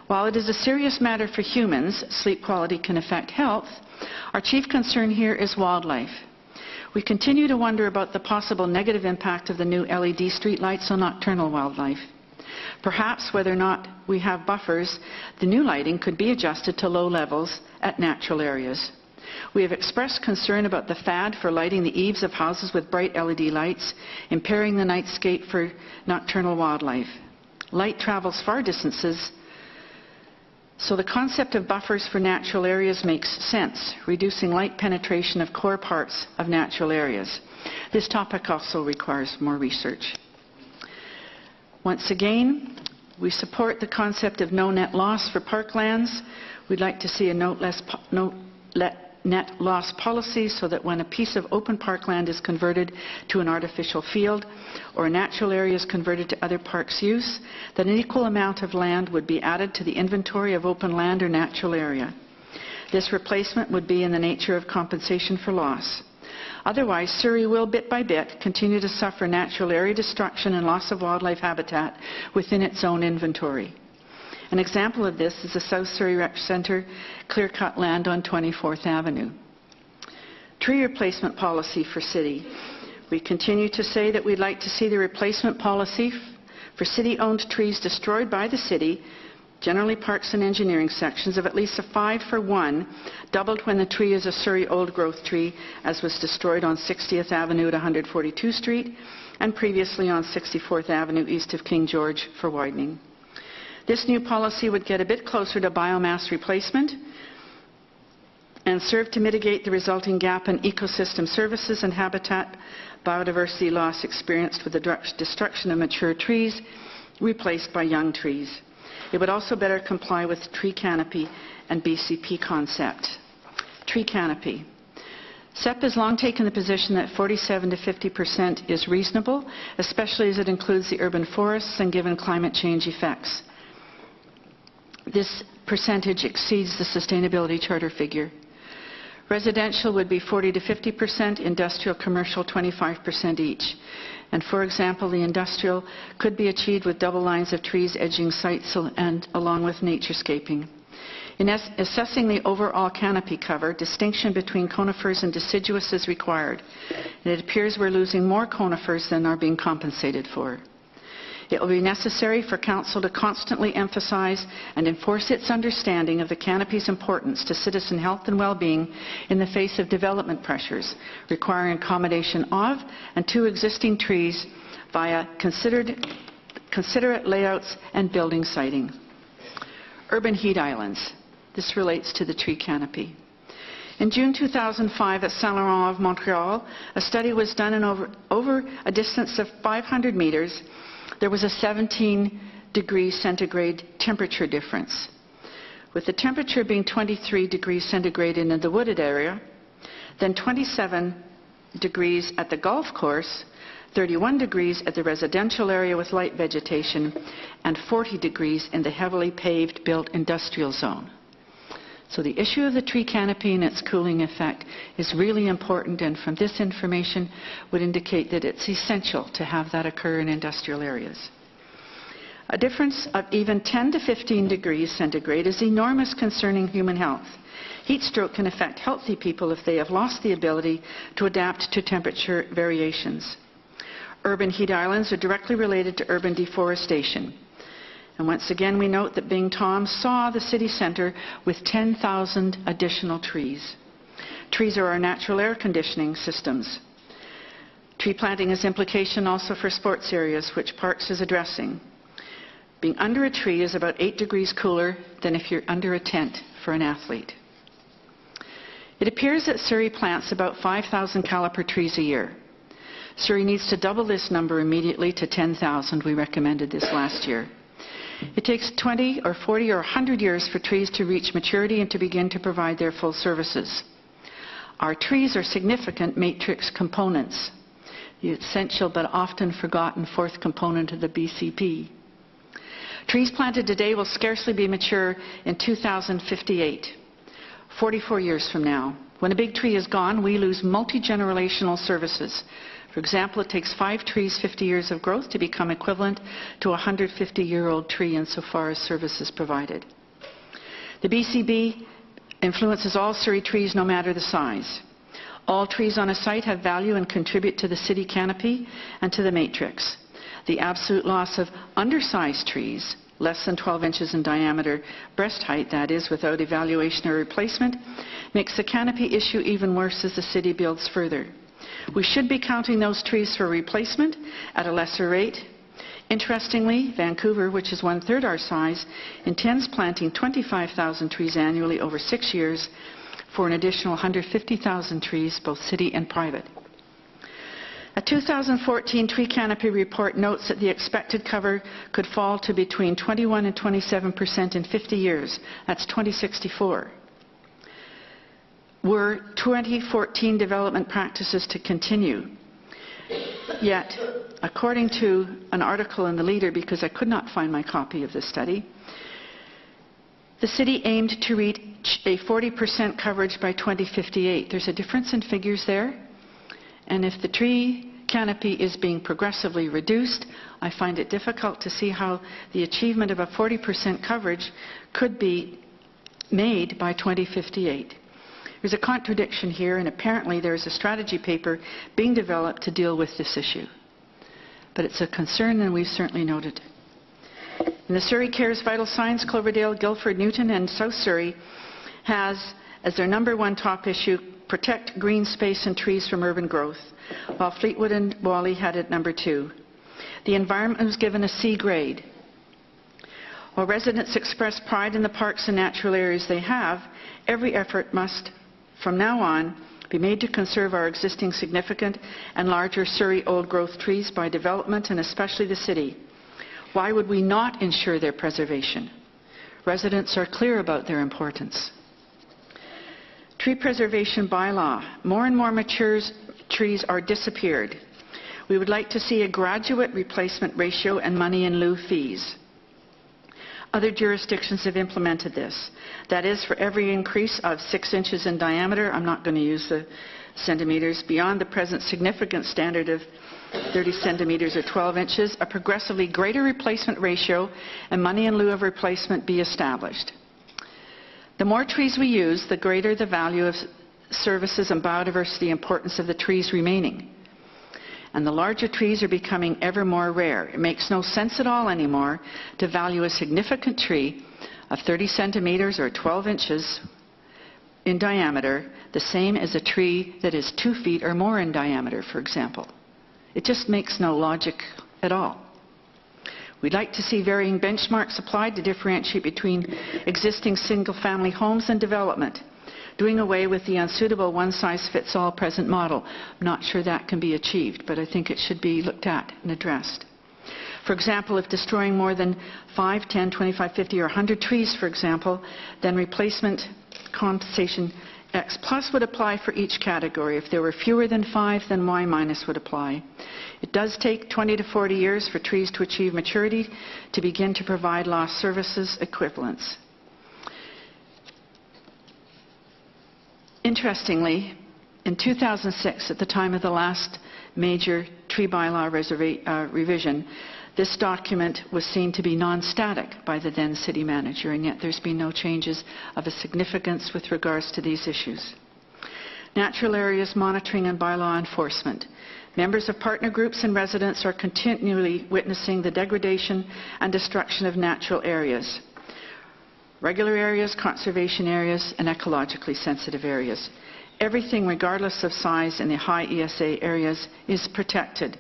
While it is a serious matter for humans, sleep quality can affect health, our chief concern here is wildlife. We continue to wonder about the possible negative impact of the new LED streetlights on nocturnal wildlife. Perhaps whether or not we have buffers, the new lighting could be adjusted to low levels at natural areas. We have expressed concern about the fad for lighting the eaves of houses with bright LED lights, impairing the nightscape for nocturnal wildlife. Light travels far distances, so the concept of buffers for natural areas makes sense, reducing light penetration of core parts of natural areas. This topic also requires more research. Once again, we support the concept of no net loss for parklands. We'd like to see a net loss policy so that when a piece of open parkland is converted to an artificial field or a natural area is converted to other parks use, that an equal amount of land would be added to the inventory of open land or natural area. This replacement would be in the nature of compensation for loss. Otherwise, Surrey will, bit by bit, continue to suffer natural area destruction and loss of wildlife habitat within its own inventory. An example of this is the South Surrey Rec Centre clear-cut land on 24th Avenue. Tree replacement policy for city. We continue to say that we'd like to see the replacement policy for city-owned trees destroyed by the city, generally parks and engineering sections, of at least a 5-for-1, doubled when the tree is a Surrey old-growth tree, as was destroyed on 60th Avenue at 142 Street, and previously on 64th Avenue east of King George for widening. This new policy would get a bit closer to biomass replacement and serve to mitigate the resulting gap in ecosystem services and habitat biodiversity loss experienced with the destruction of mature trees replaced by young trees. It would also better comply with tree canopy and BCP concept. Tree canopy. CEP has long taken the position that 47 to 50% is reasonable, especially as it includes the urban forests and given climate change effects. This percentage exceeds the sustainability charter figure. Residential would be 40 to 50%, industrial, commercial 25% each. And for example, the industrial could be achieved with double lines of trees edging sites and along with naturescaping. In assessing the overall canopy cover, distinction between conifers and deciduous is required. And it appears we're losing more conifers than are being compensated for. It will be necessary for Council to constantly emphasize and enforce its understanding of the canopy's importance to citizen health and well-being in the face of development pressures, requiring accommodation of and to existing trees via considerate layouts and building siting. Urban heat islands. This relates to the tree canopy. In June 2005 at Saint Laurent of Montreal, a study was done in over a distance of 500 meters. There was a 17 degrees centigrade temperature difference, with the temperature being 23 degrees centigrade in the wooded area, then 27 degrees at the golf course, 31 degrees at the residential area with light vegetation, and 40 degrees in the heavily paved built industrial zone. So the issue of the tree canopy and its cooling effect is really important, and from this information would indicate that it's essential to have that occur in industrial areas. A difference of even 10 to 15 degrees centigrade is enormous concerning human health. Heat stroke can affect healthy people if they have lost the ability to adapt to temperature variations. Urban heat islands are directly related to urban deforestation. And once again, we note that Bing Tom saw the city centre with 10,000 additional trees. Trees are our natural air conditioning systems. Tree planting has implication also for sports areas, which Parks is addressing. Being under a tree is about 8 degrees cooler than if you're under a tent for an athlete. It appears that Surrey plants about 5,000 caliper trees a year. Surrey needs to double this number immediately to 10,000. We recommended this last year. It takes 20 or 40 or 100 years for trees to reach maturity and to begin to provide their full services. Our trees are significant matrix components, the essential but often forgotten fourth component of the BCP. Trees planted today will scarcely be mature in 2058, 44 years from now. When a big tree is gone, we lose multi-generational services. For example, it takes 5 trees 50 years of growth to become equivalent to a 150-year-old tree insofar as services provided. The BCB influences all Surrey trees no matter the size. All trees on a site have value and contribute to the city canopy and to the matrix. The absolute loss of undersized trees, less than 12 inches in diameter, breast height that is, without evaluation or replacement, makes the canopy issue even worse as the city builds further. We should be counting those trees for replacement at a lesser rate. Interestingly, Vancouver, which is 1/3 our size, intends planting 25,000 trees annually over 6 years for an additional 150,000 trees, both city and private. A 2014 tree canopy report notes that the expected cover could fall to between 21% and 27% in 50 years. That's 2064. Were 2014 development practices to continue. Yet, according to an article in the Leader, because I could not find my copy of this study, the city aimed to reach a 40% coverage by 2058. There's a difference in figures there. And if the tree canopy is being progressively reduced, I find it difficult to see how the achievement of a 40% coverage could be made by 2058. There's a contradiction here, and apparently there's a strategy paper being developed to deal with this issue. But it's a concern, and we've certainly noted. In the Surrey Cares Vital Signs, Cloverdale, Guildford, Newton, and South Surrey has, as their #1 top issue, protect green space and trees from urban growth, while Fleetwood and Whalley had it #2. The environment was given a C grade. While residents express pride in the parks and natural areas they have, every effort must, from now on, be made to conserve our existing significant and larger Surrey old-growth trees by development and especially the city. Why would we not ensure their preservation? Residents are clear about their importance. Tree preservation bylaw. More and more mature trees are disappeared. We would like to see a graduate replacement ratio and money in lieu fees. Other jurisdictions have implemented this. That is, for every increase of 6 inches in diameter, I'm not going to use the centimeters, beyond the present significant standard of 30 centimeters or 12 inches, a progressively greater replacement ratio and money in lieu of replacement be established. The more trees we use, the greater the value of services and biodiversity importance of the trees remaining. And the larger trees are becoming ever more rare. It makes no sense at all anymore to value a significant tree of 30 centimeters or 12 inches in diameter the same as a tree that is 2 feet or more in diameter, for example. It just makes no logic at all. We'd like to see varying benchmarks applied to differentiate between existing single-family homes and development, doing away with the unsuitable one-size-fits-all present model. I'm not sure that can be achieved, but I think it should be looked at and addressed. For example, if destroying more than 5, 10, 25, 50, or 100 trees, for example, then replacement compensation X plus would apply for each category. If there were fewer than 5, then Y minus would apply. It does take 20 to 40 years for trees to achieve maturity to begin to provide lost services equivalents. Interestingly, in 2006, at the time of the last major tree bylaw revision, this document was seen to be non-static by the then city manager, and yet there's been no changes of a significance with regards to these issues. Natural areas monitoring and bylaw enforcement. Members of partner groups and residents are continually witnessing the degradation and destruction of natural areas. Regular areas, conservation areas, and ecologically sensitive areas. Everything, regardless of size, in the high ESA areas is protected,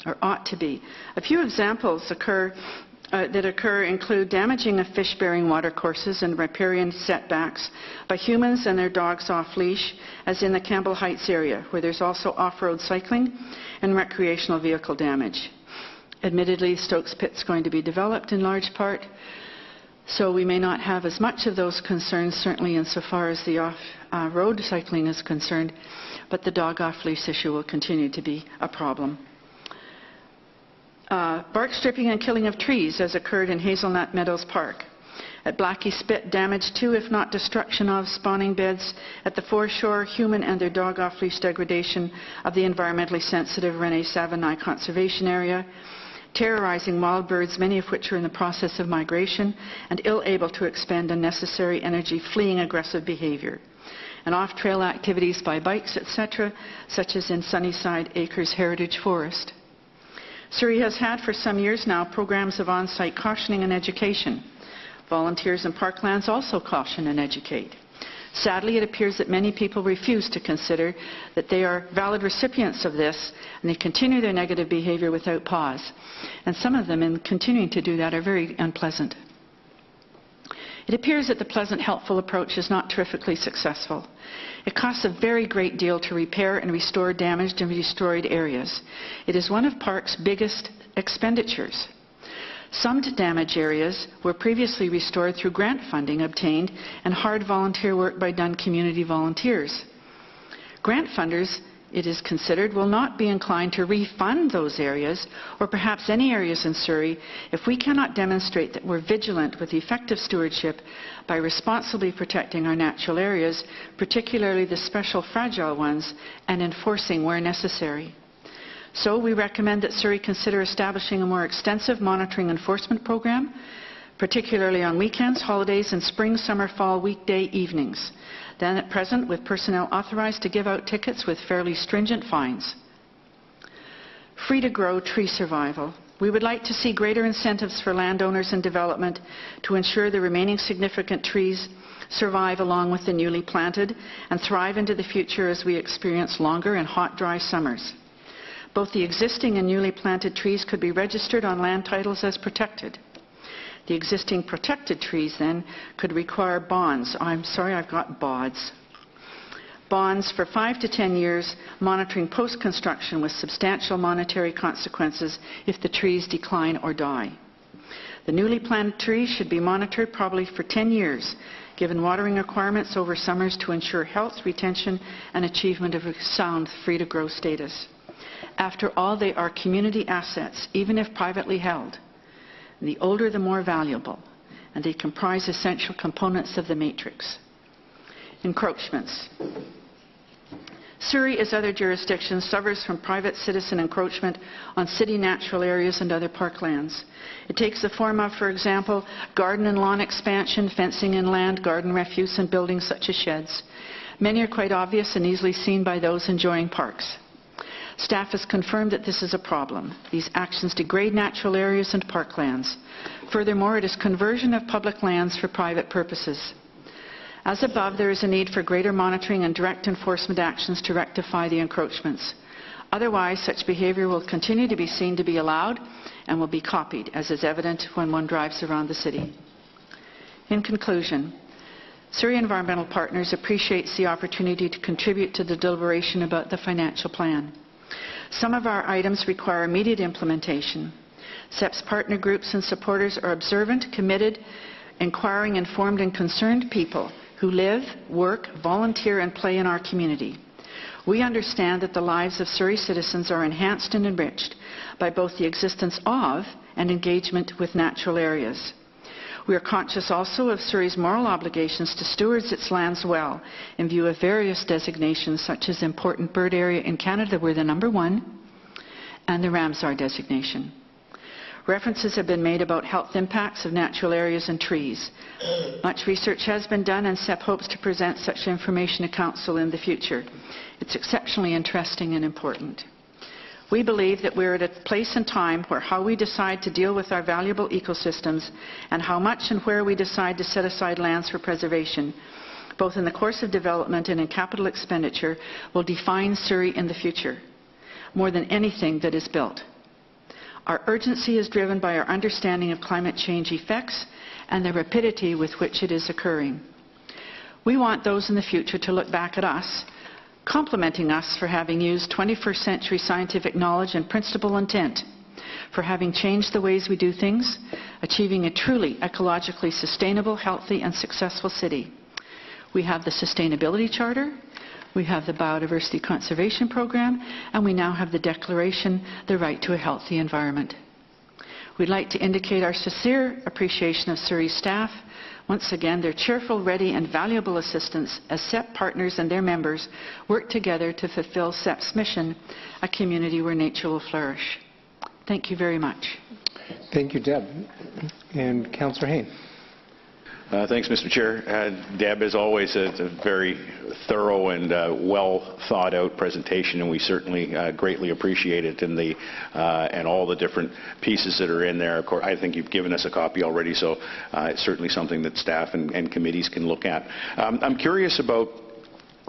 or ought to be. A few examples that occur include damaging of fish-bearing watercourses and riparian setbacks by humans and their dogs off-leash, as in the Campbell Heights area, where there's also off-road cycling and recreational vehicle damage. Admittedly, Stokes Pit's going to be developed in large part, so we may not have as much of those concerns, certainly insofar as the off-road cycling is concerned, but the dog off-leash issue will continue to be a problem. Bark stripping and killing of trees has occurred in Hazelnut Meadows Park. At Blackie Spit, damage to, if not destruction of, spawning beds at the foreshore, human and their dog off-leash degradation of the environmentally sensitive Rene-Savonai Conservation Area, terrorizing wild birds, many of which are in the process of migration and ill able to expend unnecessary energy fleeing aggressive behavior. and off-trail activities by bikes, etc., such as in Sunnyside Acres Heritage Forest. Surrey has had for some years now programs of on-site cautioning and education. Volunteers in parklands also caution and educate. Sadly, it appears that many people refuse to consider that they are valid recipients of this, and they continue their negative behavior without pause. And some of them, in continuing to do that, are very unpleasant. It appears that the pleasant, helpful approach is not terrifically successful. It costs a very great deal to repair and restore damaged and destroyed areas. It is one of parks' biggest expenditures. Some damaged areas were previously restored through grant funding obtained and hard volunteer work by done community volunteers. Grant funders, it is considered, will not be inclined to refund those areas, or perhaps any areas in Surrey, if we cannot demonstrate that we're vigilant with effective stewardship by responsibly protecting our natural areas, particularly the special fragile ones, and enforcing where necessary. So we recommend that Surrey consider establishing a more extensive monitoring enforcement program, particularly on weekends, holidays, and spring, summer, fall weekday evenings, than at present, with personnel authorized to give out tickets with fairly stringent fines. Free to grow tree survival. We would like to see greater incentives for landowners and development to ensure the remaining significant trees survive along with the newly planted and thrive into the future as we experience longer and hot, dry summers. Both the existing and newly planted trees could be registered on land titles as protected. The existing protected trees then could require bonds. I'm sorry, I've got BODs. Bonds for 5 to 10 years, monitoring post-construction with substantial monetary consequences if the trees decline or die. The newly planted trees should be monitored probably for 10 years, given watering requirements over summers to ensure health, retention, and achievement of a sound free-to-grow status. After all, they are community assets, even if privately held. The older, the more valuable, and they comprise essential components of the matrix. Encroachments. Surrey, as other jurisdictions, suffers from private citizen encroachment on city natural areas and other parklands. It takes the form of, for example, garden and lawn expansion, fencing inland, garden refuse, and buildings such as sheds. Many are quite obvious and easily seen by those enjoying parks. Staff has confirmed that this is a problem. These actions degrade natural areas and parklands. Furthermore, it is conversion of public lands for private purposes. As above, there is a need for greater monitoring and direct enforcement actions to rectify the encroachments. Otherwise, such behavior will continue to be seen to be allowed and will be copied, as is evident when one drives around the city. In conclusion, Surrey Environmental Partners appreciates the opportunity to contribute to the deliberation about the financial plan. Some of our items require immediate implementation. SEP's partner groups and supporters are observant, committed, inquiring, informed, and concerned people who live, work, volunteer, and play in our community. We understand that the lives of Surrey citizens are enhanced and enriched by both the existence of and engagement with natural areas. We are conscious also of Surrey's moral obligations to steward its lands well in view of various designations such as Important Bird Area in Canada, we're the #1, and the Ramsar designation. References have been made about health impacts of natural areas and trees. Much research has been done, and SEP hopes to present such information to Council in the future. It's exceptionally interesting and important. We believe that we're at a place and time where how we decide to deal with our valuable ecosystems and how much and where we decide to set aside lands for preservation, both in the course of development and in capital expenditure, will define Surrey in the future, more than anything that is built. Our urgency is driven by our understanding of climate change effects and the rapidity with which it is occurring. We want those in the future to look back at us, complimenting us for having used 21st century scientific knowledge and principled intent, for having changed the ways we do things, achieving a truly ecologically sustainable, healthy, and successful city. We have the Sustainability Charter, we have the Biodiversity Conservation Program, and we now have the Declaration, the Right to a Healthy Environment. We'd like to indicate our sincere appreciation of Surrey's staff. Once again, their cheerful, ready, and valuable assistance as SEP partners and their members work together to fulfill SEP's mission, a community where nature will flourish. Thank you very much. Thank you, Deb. And Councillor Hayne. Thanks, Mr. Chair. Deb, as always, it's a very thorough and well thought out presentation, and we certainly greatly appreciate it and all the different pieces that are in there. Of course, I think you've given us a copy already, so it's certainly something that staff and committees can look at. I'm curious about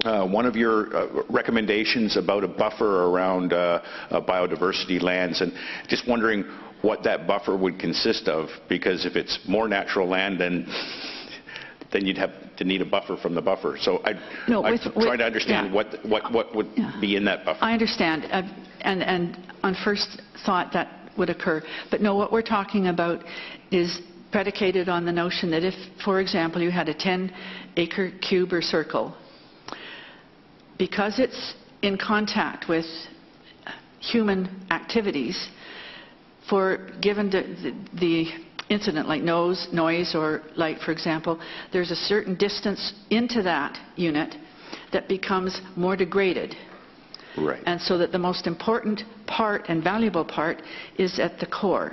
one of your recommendations about a buffer around biodiversity lands, and just wondering what that buffer would consist of, because if it's more natural land, then you'd have to need a buffer from the buffer. So I'm trying to understand what would be in that buffer. I understand, and on first thought that would occur. But no, what we're talking about is predicated on the notion that if, for example, you had a 10-acre cube or circle, because it's in contact with human activities, given the incident like noise or light, for example, there's a certain distance into that unit that becomes more degraded. Right. And so that the most important part and valuable part is at the core.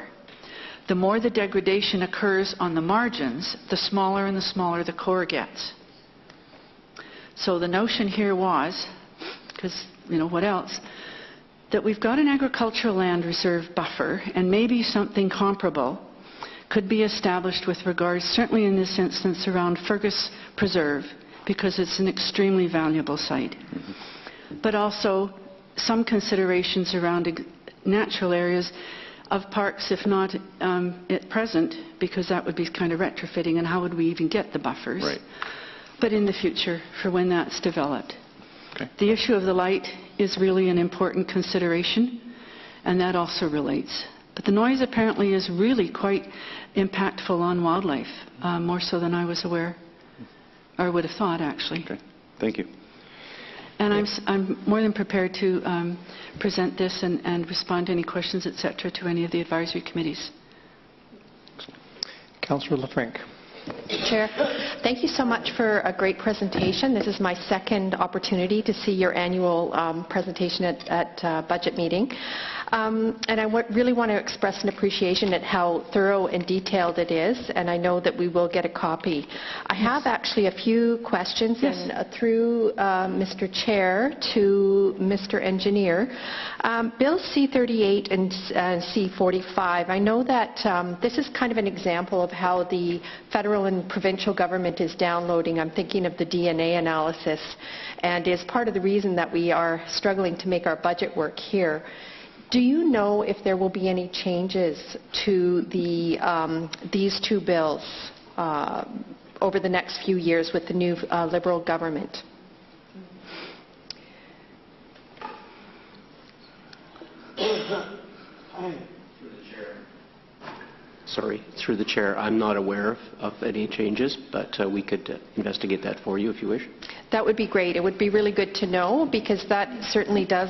The more the degradation occurs on the margins, the smaller and the smaller the core gets. So the notion here was, because, what else? That we've got an agricultural land reserve buffer, and maybe something comparable could be established with regards, certainly in this instance, around Fergus Preserve, because it's an extremely valuable site. But also some considerations around natural areas of parks, if not at present, because that would be kind of retrofitting, and how would we even get the buffers? Right. But in the future, for when that's developed. Okay. The issue of the light is really an important consideration, and that also relates. But the noise apparently is really quite impactful on wildlife, more so than I was aware, or would have thought, actually. Okay. Thank you. And I'm more than prepared to present this and respond to any questions, etc., to any of the advisory committees. Councillor LaFranc. Chair, thank you so much for a great presentation. This is my second opportunity to see your annual presentation at budget meeting. And I really want to express an appreciation at how thorough and detailed it is, and I know that we will get a copy. I have actually a few questions, and through Mr. Chair to Mr. Engineer. Bill C-38 and C-45, I know that this is kind of an example of how the federal and provincial government is downloading. I'm thinking of the DNA analysis, and is part of the reason that we are struggling to make our budget work here. Do you know if there will be any changes to these two bills over the next few years with the new Liberal government? Sorry, through the chair, I'm not aware of any changes, but we could investigate that for you if you wish. That would be great. It would be really good to know, because that certainly does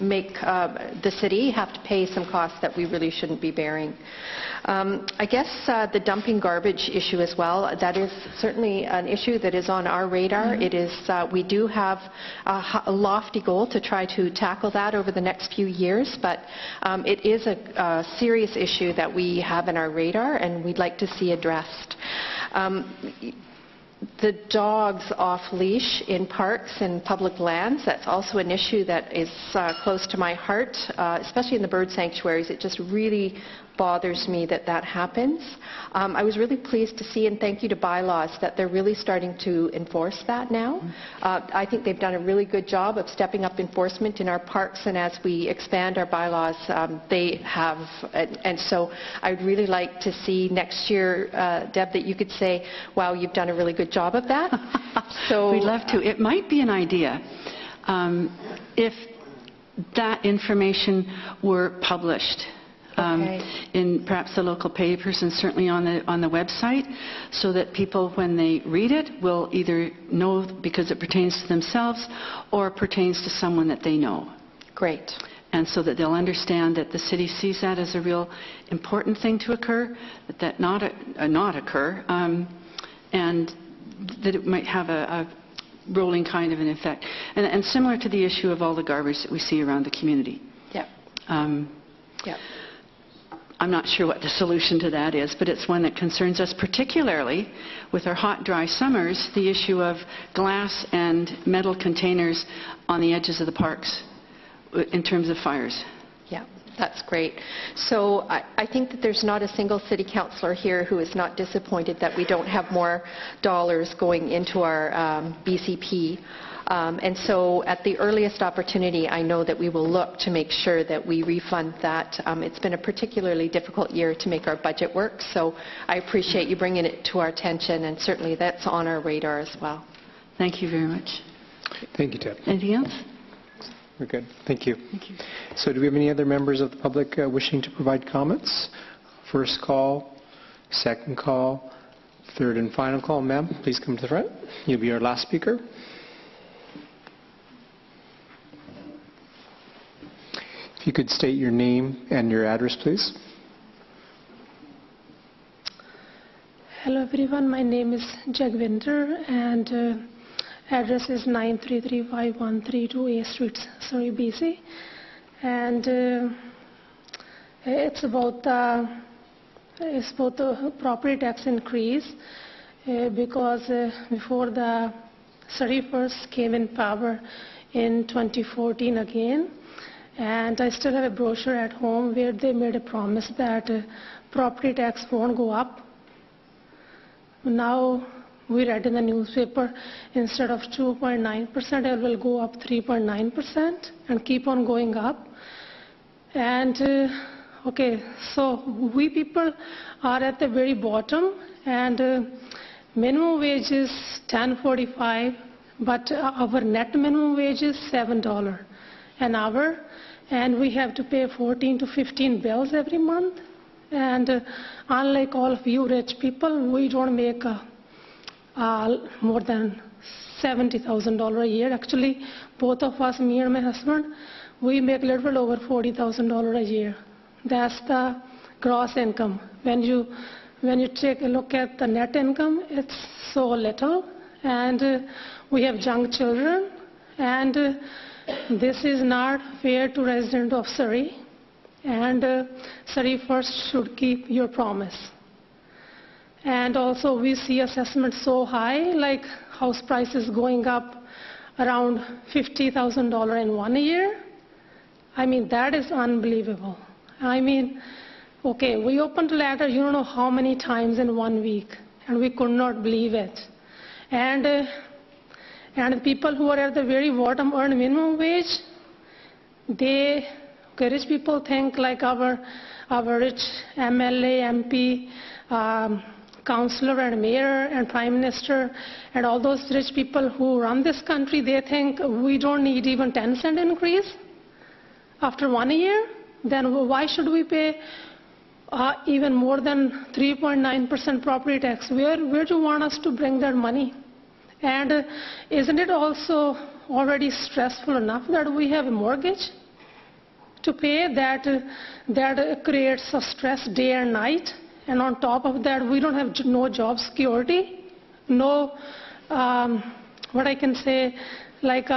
make the city have to pay some costs that we really shouldn't be bearing. I guess the dumping garbage issue as well, that is certainly an issue that is on our radar. It is, we do have a lofty goal to try to tackle that over the next few years, but it is a serious issue that we have in our radar and we'd like to see addressed. The dogs off leash in parks and public lands, that's also an issue that is close to my heart, especially in the bird sanctuaries. It just really bothers me that that happens. I was really pleased to see, and thank you to Bylaws, that they're really starting to enforce that now. I think they've done a really good job of stepping up enforcement in our parks, and as we expand our bylaws, they have. And so I'd really like to see next year, Deb, that you could say, wow, you've done a really good job of that. So we'd love to. It might be an idea if that information were published. In perhaps the local papers and certainly on the website, so that people, when they read it, will either know because it pertains to themselves or pertains to someone that they know. Great. And so that they'll understand that the city sees that as a real important thing to occur, that not occur, and that it might have a rolling kind of an effect. And similar to the issue of all the garbage that we see around the community. Yep. Yep. I'm not sure what the solution to that is, but it's one that concerns us particularly with our hot, dry summers, the issue of glass and metal containers on the edges of the parks in terms of fires. Yeah, that's great. So I think that there's not a single city councillor here who is not disappointed that we don't have more dollars going into our BCP. And so at the earliest opportunity, I know that we will look to make sure that we refund that. It's been a particularly difficult year to make our budget work, so I appreciate you bringing it to our attention, and certainly that's on our radar as well. Thank you very much. Thank you, Deb. Anything else? We're good. Thank you. Thank you. So do we have any other members of the public wishing to provide comments? First call, second call, third and final call. Ma'am, please come to the front. You'll be our last speaker. If you could state your name and your address, please. Hello everyone, my name is Jagvinder and address is 9335132 A Street, Surrey, BC. And it's about the property tax increase because before the Surrey first came in power in 2014 again, and I still have a brochure at home where they made a promise that property tax won't go up. Now we read in the newspaper, instead of 2.9%, it will go up 3.9% and keep on going up. And okay, so we people are at the very bottom, and minimum wage is $10.45, but our net minimum wage is $7 an hour, and we have to pay 14 to 15 bills every month. And unlike all of you rich people, we don't make more than $70,000 a year. Actually, both of us, me and my husband, we make a little over $40,000 a year. That's the gross income. When you take a look at the net income, it's so little, and we have young children, and this is not fair to residents of Surrey, and Surrey first should keep your promise. And also we see assessment so high, like house prices going up around $50,000 in 1 year. I mean, that is unbelievable. I mean, okay, we opened the letter, you don't know how many times in 1 week, and we could not believe it. And people who are at the very bottom earn minimum wage. Rich people think like our rich MLA, MP, councillor and mayor and prime minister and all those rich people who run this country, they think we don't need even 10-cent increase after 1 year. Then why should we pay even more than 3.9% property tax? Where do you want us to bring that money? And isn't it also already stressful enough that we have a mortgage to pay that creates a stress day and night? And on top of that, we don't have no job security, no, what I can say, like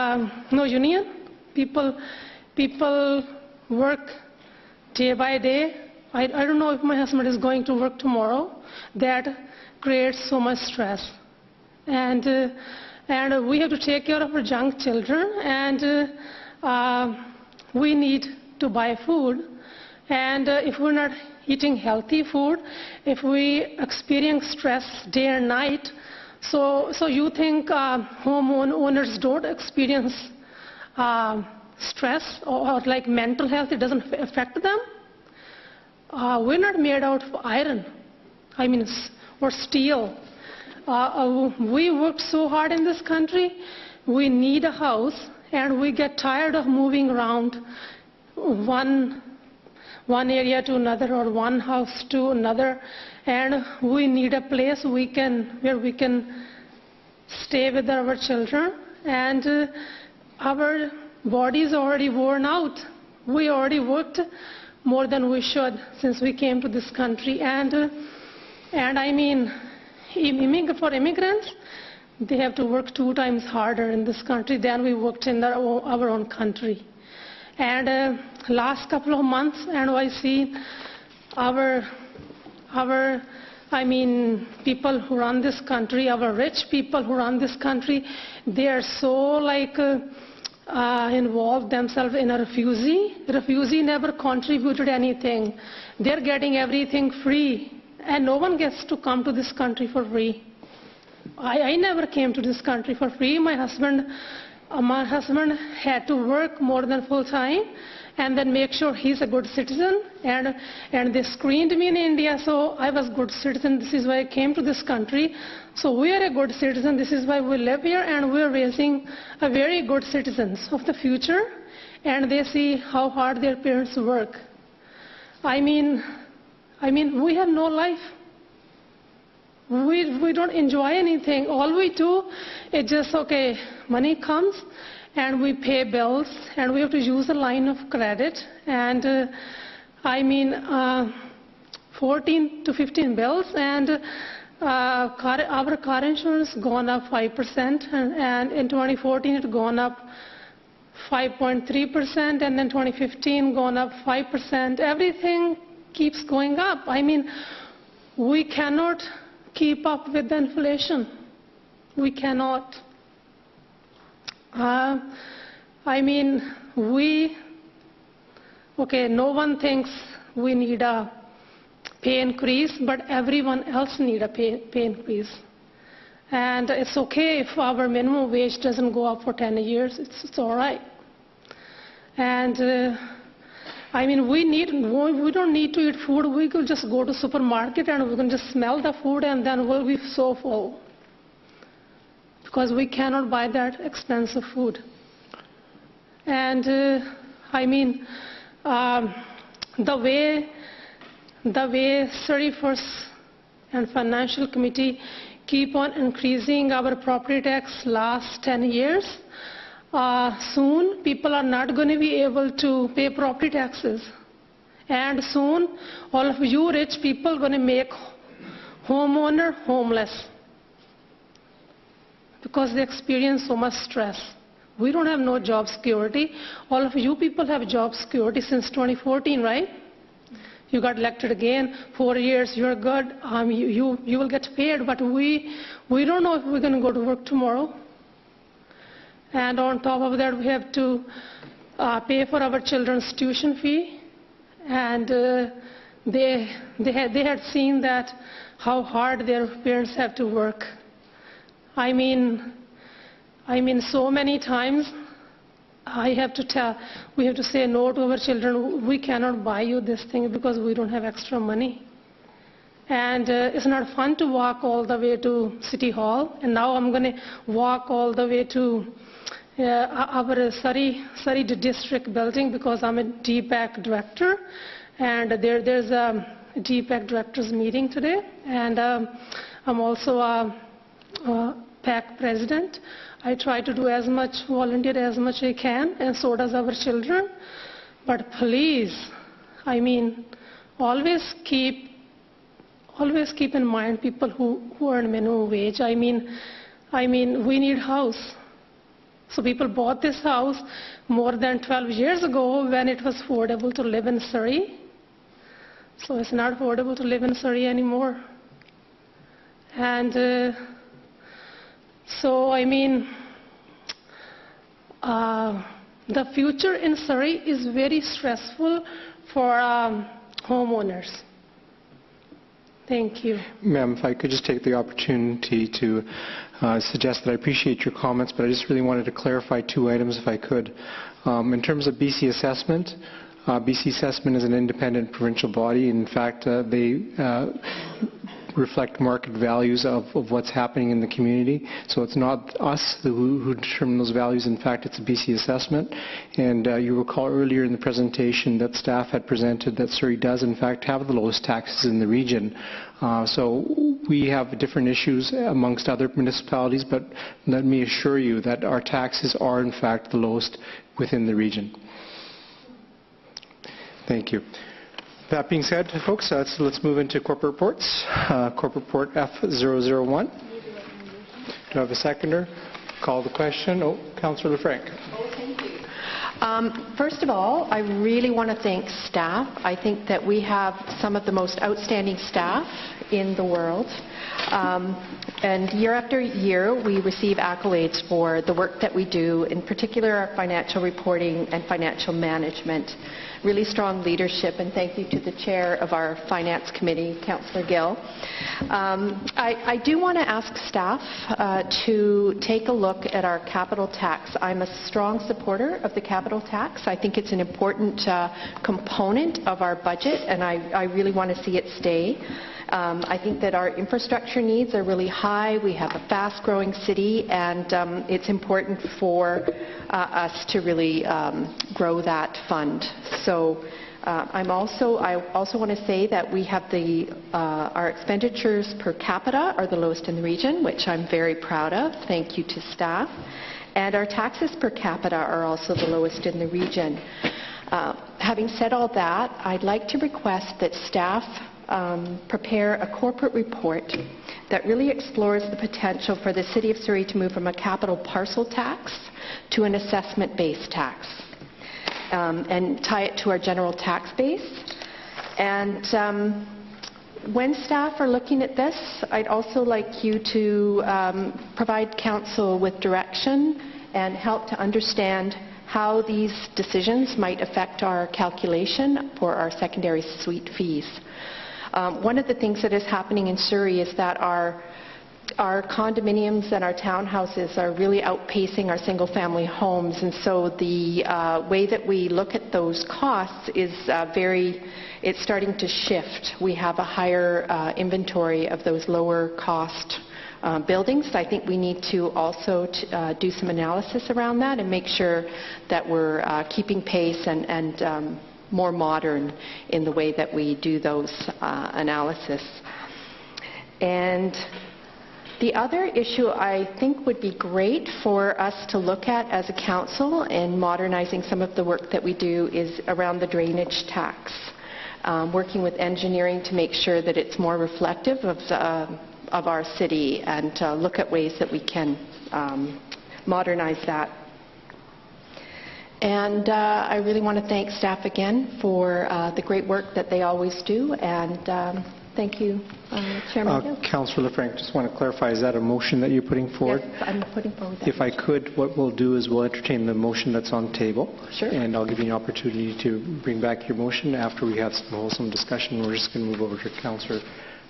no union. People work day by day. I don't know if my husband is going to work tomorrow. That creates so much stress. And we have to take care of our young children, and we need to buy food. And if we're not eating healthy food, if we experience stress day and night, so you think homeowners don't experience stress or like mental health, it doesn't affect them? We're not made out of iron, or steel. We worked so hard in this country, we need a house, and we get tired of moving around one area to another or one house to another, and we need a place where we can stay with our children, and our bodies already worn out. We already worked more than we should since we came to this country, and I mean, for immigrants, they have to work 2 times harder in this country than we worked in our own country. And last couple of months, and I see people who run this country, our rich people who run this country, they are so involved themselves in a refugee. Refugee never contributed anything. They're getting everything free, and no one gets to come to this country for free. I never came to this country for free. My husband had to work more than full time and then make sure he's a good citizen, and they screened me in India, so I was a good citizen. This is why I came to this country. So we are a good citizen. This is why we live here, and we're raising a very good citizens of the future, and they see how hard their parents work. I mean, we have no life. We don't enjoy anything. All we do is just, okay, money comes, and we pay bills, and we have to use a line of credit, and 14 to 15 bills, and our car insurance gone up 5%, and in 2014 it gone up 5.3%, and then 2015 gone up 5%. Everything keeps going up. We cannot keep up with the inflation. We cannot. No one thinks we need a pay increase, but everyone else needs a pay increase. And it's okay if our minimum wage doesn't go up for 10 years. It's all right. And we don't need to eat food. We could just go to supermarket and we can just smell the food, and then we'll be so full, because we cannot buy that expensive food. And the way Surrey First and Financial Committee keep on increasing our property tax last 10 years, soon people are not going to be able to pay property taxes. And soon all of you rich people are going to make homeowner homeless, because they experience so much stress. We don't have no job security. All of you people have job security since 2014, right? You got elected again, 4 years, you're good, you will get paid, but we don't know if we're going to go to work tomorrow. And on top of that, we have to pay for our children's tuition fee, and they had seen that how hard their parents have to work. So many times we have to say no to our children. We cannot buy you this thing because we don't have extra money. And it's not fun to walk all the way to City Hall. And now I'm going to walk all the way to our Surrey district building, because I'm a DPAC director. And there's a DPAC directors meeting today. And I'm also a PAC president. I try to do as much, volunteer as much I can, and so does our children. But please, always keep in mind people who earn minimum wage. We need house. So people bought this house more than 12 years ago when it was affordable to live in Surrey. So it's not affordable to live in Surrey anymore. And the future in Surrey is very stressful for homeowners. Thank you. Ma'am, if I could just take the opportunity to suggest that I appreciate your comments, but I just really wanted to clarify 2 items if I could. In terms of BC Assessment, BC Assessment is an independent provincial body. In fact, they reflect market values of what's happening in the community. So it's not us who determine those values. In fact, it's a BC Assessment. And you recall earlier in the presentation that staff had presented that Surrey does in fact have the lowest taxes in the region. So we have different issues amongst other municipalities, but let me assure you that our taxes are in fact the lowest within the region. Thank you. That being said, folks, let's move into corporate reports. Corporate report F001. Do I have a seconder? Call the question. Councillor LaFranc. Thank you. First of all, I really want to thank staff. I think that we have some of the most outstanding staff in the world. And year after year, we receive accolades for the work that we do, in particular our financial reporting and financial management. Really strong leadership, and thank you to the chair of our Finance Committee, Councillor Gill. I do want to ask staff to take a look at our capital tax. I'm a strong supporter of the capital tax. I think it's an important component of our budget, and I really want to see it stay. I think that our infrastructure needs are really high. We have a fast-growing city, and it's important for us to really grow that fund. So I also want to say that we have our expenditures per capita are the lowest in the region, which I'm very proud of. Thank you to staff. And our taxes per capita are also the lowest in the region. Having said all that, I'd like to request that staff prepare a corporate report that really explores the potential for the City of Surrey to move from a capital parcel tax to an assessment-based tax and tie it to our general tax base. And when staff are looking at this, I'd also like you to provide council with direction and help to understand how these decisions might affect our calculation for our secondary suite fees. One of the things that is happening in Surrey is that our condominiums and our townhouses are really outpacing our single-family homes, and so the way that we look at those costs is it's starting to shift. We have a higher inventory of those lower-cost buildings. I think we need to also do some analysis around that and make sure that we're keeping pace and more modern in the way that we do those analysis. And the other issue I think would be great for us to look at as a council in modernizing some of the work that we do is around the drainage tax. Working with engineering to make sure that it's more reflective of our city and look at ways that we can modernize that. And I really want to thank staff again for the great work that they always do, and thank you, Chairman Gill. Councillor LaFranc, just want to clarify, is that a motion that you're putting forward? Yes, I'm putting forward that. If I could, what we'll do is we'll entertain the motion that's on the table. Sure. And I'll give you an opportunity to bring back your motion after we have some wholesome discussion. We're just going to move over to Councillor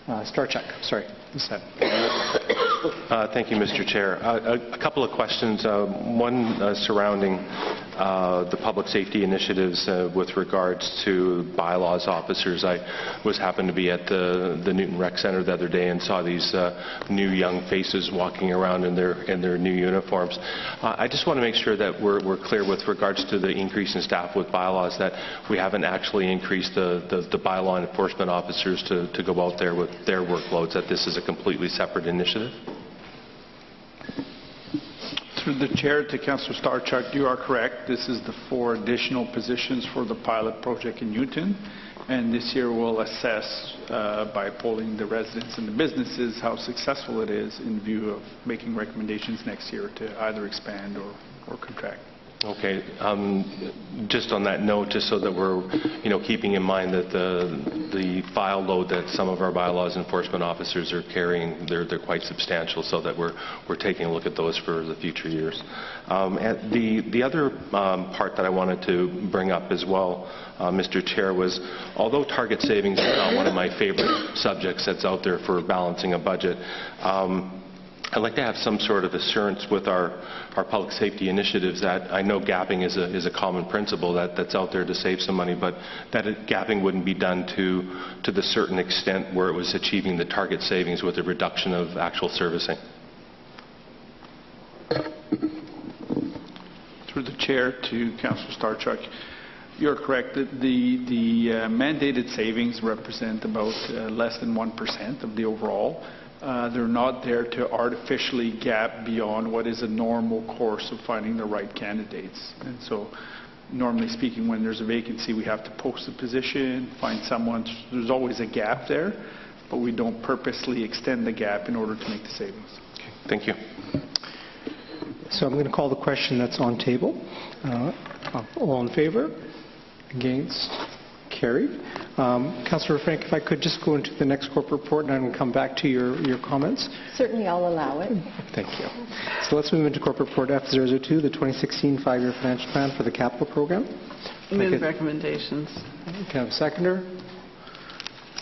Starchuk. Sorry. Thank you, Mr. Chair. A couple of questions. One surrounding the public safety initiatives with regards to bylaws officers. I happened to be at the Newton Rec Centre the other day and saw these new young faces walking around in their new uniforms. I just want to make sure that we're clear with regards to the increase in staff with bylaws, that we haven't actually increased the bylaw enforcement officers to go out there with their workloads, that this is a completely separate initiative. Through the chair to Councillor Starchuk, you are correct. This is the 4 additional positions for the pilot project in Newton, and this year we'll assess by polling the residents and the businesses how successful it is in view of making recommendations next year to either expand or contract. Okay. Just on that note, just so that we're, keeping in mind that the file load that some of our bylaws enforcement officers are carrying, they're quite substantial, so that we're taking a look at those for the future years. And the other part that I wanted to bring up as well, Mr. Chair, was although target savings is not one of my favorite subjects that's out there for balancing a budget, I'd like to have some sort of assurance with our public safety initiatives that I know gapping is a common principle that's out there to save some money, but that gapping wouldn't be done to the certain extent where it was achieving the target savings with a reduction of actual servicing. Through the chair to Councillor Starchuk, you're correct that the mandated savings represent about less than 1% of the overall. They're not there to artificially gap beyond what is a normal course of finding the right candidates. And so, normally speaking, when there's a vacancy, we have to post a position, find someone. There's always a gap there, but we don't purposely extend the gap in order to make the savings. Okay, thank you. So I'm going to call the question that's on table. All in favor? Against? Carried. Councillor Frank, if I could just go into the next corporate report and then come back to your comments. Certainly, I'll allow it. Thank you. So let's move into corporate report F002, the 2016 5-year financial plan for the capital program. Move recommendations. Can I have a seconder?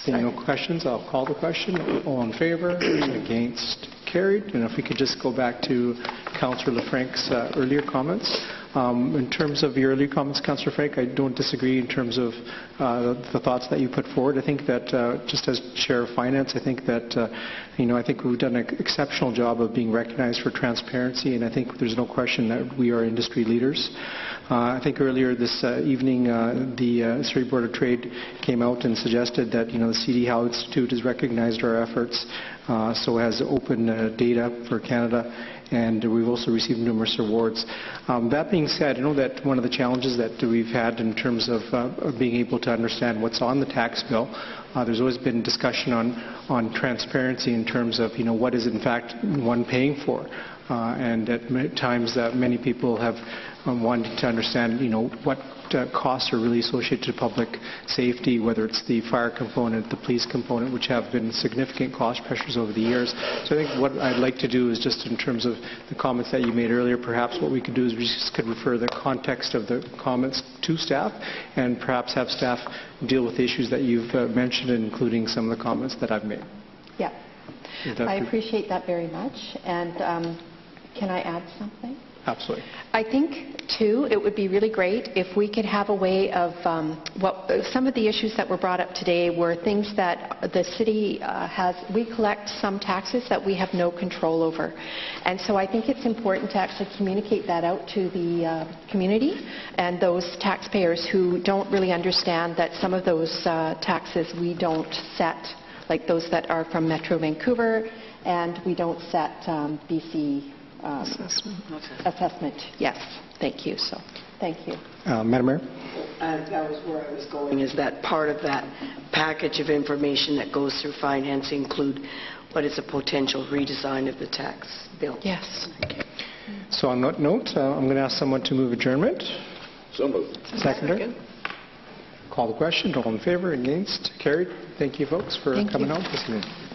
Seeing no questions, I'll call the question. All in favor? Against? Carried. And if we could just go back to Councillor LaFranc's earlier comments. In terms of your earlier comments, Councillor Frank, I don't disagree in terms of the thoughts that you put forward. I think that just as Chair of Finance, I think that I think we've done an exceptional job of being recognized for transparency, and I think there's no question that we are industry leaders. I think earlier this evening, the Surrey Board of Trade came out and suggested that the C.D. Howe Institute has recognized our efforts, so has open data for Canada, and we've also received numerous awards. That being said, I know that one of the challenges that we've had in terms of being able to understand what's on the tax bill, there's always been discussion on transparency in terms of what is in fact one paying for. And at times many people have wanted to understand what costs are really associated to public safety, whether it's the fire component, the police component, which have been significant cost pressures over the years. So I think what I'd like to do is just in terms of the comments that you made earlier, perhaps what we could do is we just could refer the context of the comments to staff and perhaps have staff deal with the issues that you've mentioned, including some of the comments that I've made. Yeah. I appreciate that very much. And can I add something? Absolutely. I think, too, it would be really great if we could have a way of some of the issues that were brought up today were things that the city has. We collect some taxes that we have no control over. And so I think it's important to actually communicate that out to the community and those taxpayers who don't really understand that some of those taxes we don't set, like those that are from Metro Vancouver, and we don't set BC assessment. Yes, thank you. So, thank you. Madam Mayor? That was where I was going, is that part of that package of information that goes through finance include what is a potential redesign of the tax bill? Yes. Okay. So on that note, I'm going to ask someone to move adjournment. So moved. Seconder? Call the question. All in favor? Against? Carried. Thank you, folks, for coming out this evening.